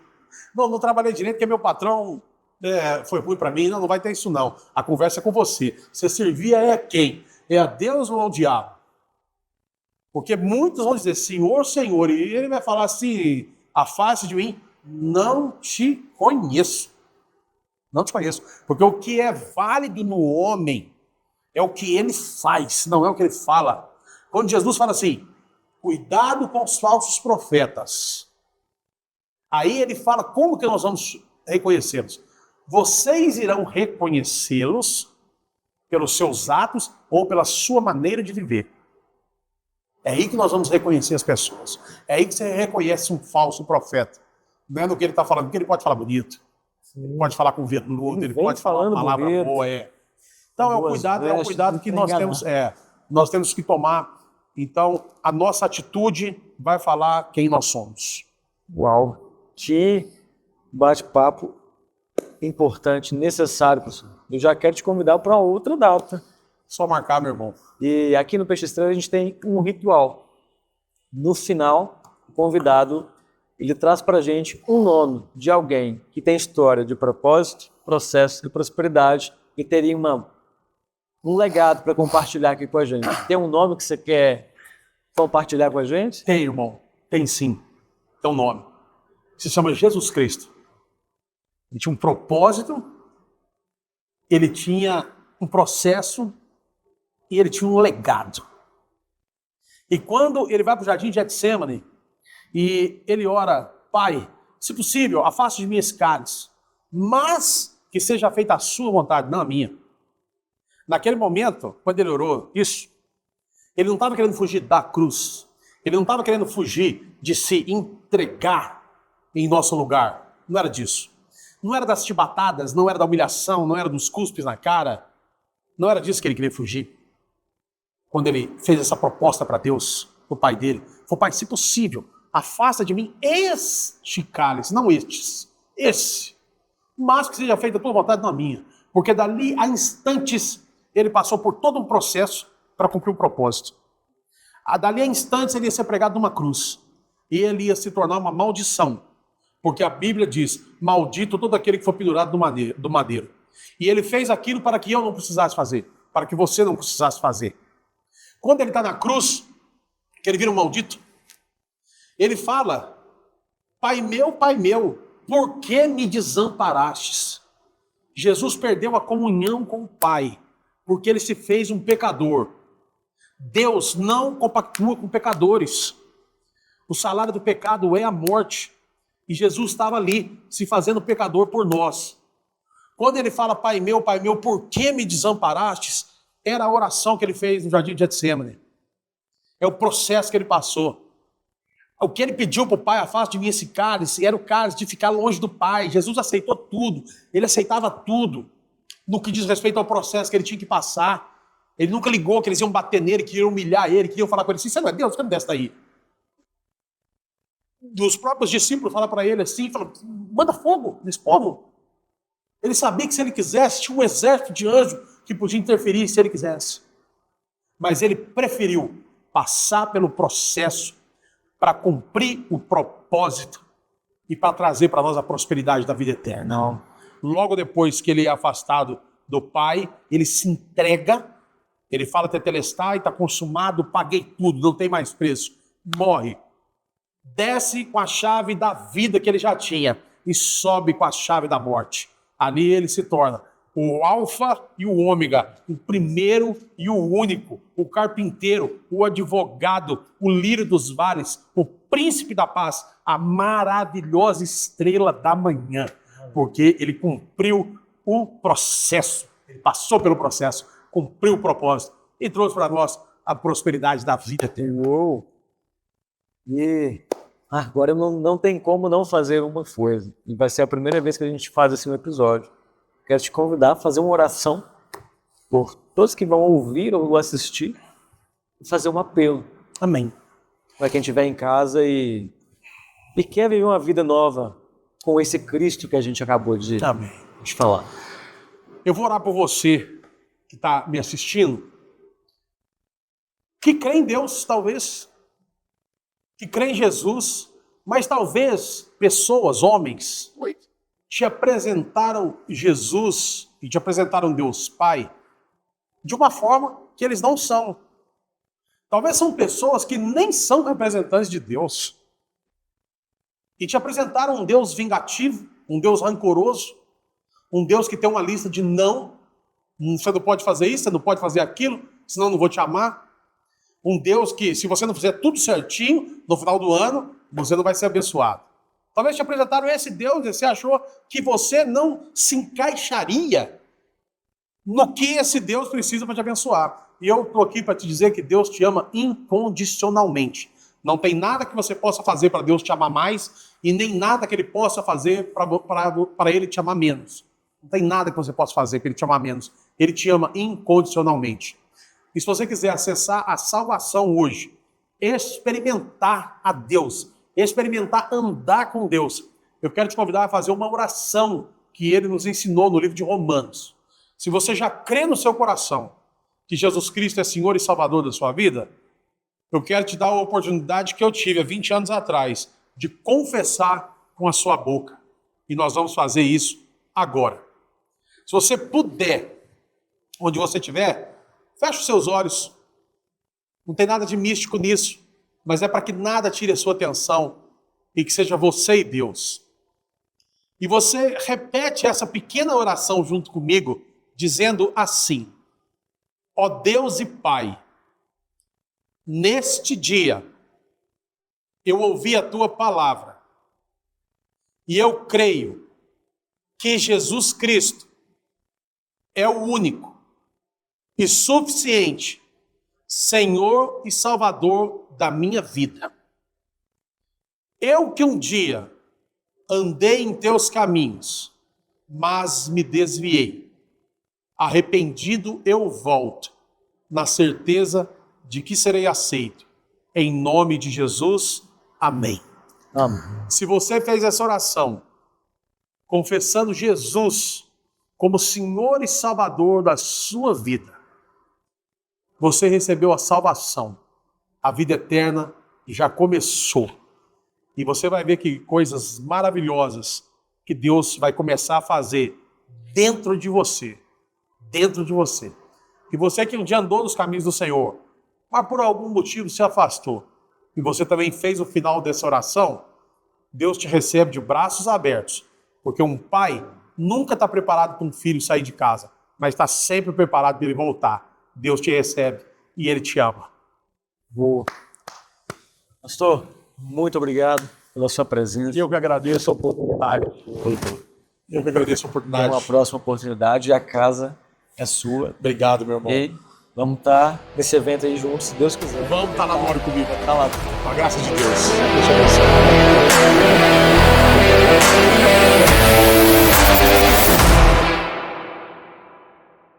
Não trabalhei direito porque meu patrão foi ruim para mim. Não vai ter isso não. A conversa é com você. Você servia é a quem? É a Deus ou ao diabo? Porque muitos vão dizer, Senhor, Senhor, e ele vai falar assim, afaste de mim, não te conheço. Não te conheço. Porque o que é válido no homem é o que ele faz, não é o que ele fala. Quando Jesus fala assim, cuidado com os falsos profetas. Aí ele fala como que nós vamos reconhecê-los. Vocês irão reconhecê-los pelos seus atos ou pela sua maneira de viver. É aí que nós vamos reconhecer as pessoas. É aí que você reconhece um falso profeta. Não é no que ele está falando, porque ele pode falar bonito. Ele pode falar com veludo, ele pode falar uma palavra boa. Então é um cuidado que nós temos que tomar. Então a nossa atitude vai falar quem nós somos. Uau, que bate-papo importante, necessário, professor. Eu já quero te convidar para outra data. Só marcar, meu irmão. E aqui no Peixe Estranho a gente tem um ritual. No final, o convidado ele traz para a gente um nome de alguém que tem história de propósito, processo e prosperidade e teria um legado para compartilhar aqui com a gente. Tem um nome que você quer compartilhar com a gente? Tem, irmão. Tem sim. Tem um nome. Se chama Jesus Cristo. Ele tinha um propósito, ele tinha um processo e ele tinha um legado. E quando ele vai para o jardim de Getsêmani, e ele ora, Pai, se possível, afaste de mim esse cálice, mas que seja feita a sua vontade, não a minha. Naquele momento, quando ele orou isso, Ele não estava querendo fugir da cruz. Ele não estava querendo fugir de se entregar em nosso lugar. Não era disso. Não era das chibatadas, não era da humilhação, não era dos cuspes na cara. Não era disso que ele queria fugir. Quando ele fez essa proposta para Deus, o pai dele, falou: Pai, se possível, afasta de mim este cálice, não estes, esse. Mas que seja feita a tua vontade, não a minha. Porque dali a instantes ele passou por todo um processo para cumprir um propósito. Dali a instantes ele ia ser pregado numa cruz. E ele ia se tornar uma maldição. Porque a Bíblia diz: maldito todo aquele que for pendurado do madeiro. E ele fez aquilo para que eu não precisasse fazer. Para que você não precisasse fazer. Quando ele está na cruz, que ele vira um maldito, ele fala: Pai meu, por que me desamparastes? Jesus perdeu a comunhão com o Pai, porque ele se fez um pecador. Deus não compactua com pecadores. O salário do pecado é a morte. E Jesus estava ali, se fazendo pecador por nós. Quando ele fala: Pai meu, por que me desamparastes? Era a oração que ele fez no jardim de Getsêmani. É o processo que ele passou. O que ele pediu para o Pai: afasta de mim esse cálice, era o cálice de ficar longe do Pai. Jesus aceitou tudo. Ele aceitava tudo no que diz respeito ao processo que ele tinha que passar. Ele nunca ligou que eles iam bater nele, que iam humilhar ele, que iam falar com ele assim: você não é Deus, você não desce daí. Os próprios discípulos falam para ele assim, falam: manda fogo nesse povo. Ele sabia que se ele quisesse, tinha um exército de anjos que podia interferir se ele quisesse. Mas ele preferiu passar pelo processo para cumprir o propósito e para trazer para nós a prosperidade da vida eterna. Não. Logo depois que ele é afastado do Pai, ele se entrega, ele fala: tetelestai, está consumado, paguei tudo, não tem mais preço. Morre. Desce com a chave da vida que ele já tinha e sobe com a chave da morte. Ali ele se torna o alfa e o ômega, o primeiro e o único, o carpinteiro, o advogado, o lírio dos vales, o príncipe da paz, a maravilhosa estrela da manhã, porque ele cumpriu o processo, ele passou pelo processo, cumpriu o propósito e trouxe para nós a prosperidade da vida eterna. Uou! E agora não tem como não fazer uma coisa. E vai ser a primeira vez que a gente faz assim um episódio. Quero te convidar a fazer uma oração por todos que vão ouvir ou assistir e fazer um apelo. Amém. Para quem estiver em casa e quer viver uma vida nova com esse Cristo que a gente acabou de falar. Eu vou orar por você que está me assistindo, que crê em Deus, talvez, que crê em Jesus, mas talvez pessoas, homens, te apresentaram Jesus e te apresentaram Deus Pai de uma forma que eles não são. Talvez são pessoas que nem são representantes de Deus e te apresentaram um Deus vingativo, um Deus rancoroso, um Deus que tem uma lista de não. Você não pode fazer isso, você não pode fazer aquilo, senão eu não vou te amar. Um Deus que, se você não fizer tudo certinho, no final do ano, você não vai ser abençoado. Talvez te apresentaram esse Deus e você achou que você não se encaixaria no que esse Deus precisa para te abençoar. E eu estou aqui para te dizer que Deus te ama incondicionalmente. Não tem nada que você possa fazer para Deus te amar mais e nem nada que Ele possa fazer para Ele te amar menos. Não tem nada que você possa fazer para Ele te amar menos. Ele te ama incondicionalmente. E se você quiser acessar a salvação hoje, experimentar a Deus, experimentar andar com Deus, eu quero te convidar a fazer uma oração que Ele nos ensinou no livro de Romanos. Se você já crê no seu coração que Jesus Cristo é Senhor e Salvador da sua vida, eu quero te dar a oportunidade que eu tive há 20 anos atrás de confessar com a sua boca. E nós vamos fazer isso agora. Se você puder, onde você estiver, feche os seus olhos. Não tem nada de místico nisso, mas é para que nada tire a sua atenção e que seja você e Deus. E você repete essa pequena oração junto comigo, dizendo assim: ó Deus e Pai, neste dia eu ouvi a tua palavra e eu creio que Jesus Cristo é o único e suficiente Senhor e Salvador da minha vida. Eu que um dia andei em teus caminhos, mas me desviei. Arrependido eu volto, na certeza de que serei aceito. Em nome de Jesus, amém. Amém. Se você fez essa oração, confessando Jesus como Senhor e Salvador da sua vida, você recebeu a salvação. A vida eterna já começou. E você vai ver que coisas maravilhosas que Deus vai começar a fazer dentro de você. Dentro de você. E você que um dia andou nos caminhos do Senhor, mas por algum motivo se afastou, e você também fez o final dessa oração, Deus te recebe de braços abertos. Porque um pai nunca está preparado para um filho sair de casa, mas está sempre preparado para ele voltar. Deus te recebe e Ele te ama. Boa. Pastor, muito obrigado pela sua presença. Eu que agradeço a oportunidade. Eu que agradeço a Tem oportunidade. uma próxima oportunidade e a casa é sua. Obrigado, meu irmão. E vamos estar nesse evento aí juntos, se Deus quiser. Vamos estar na hora comigo. Tá lá. Com a graça de Deus. Deus te abençoe.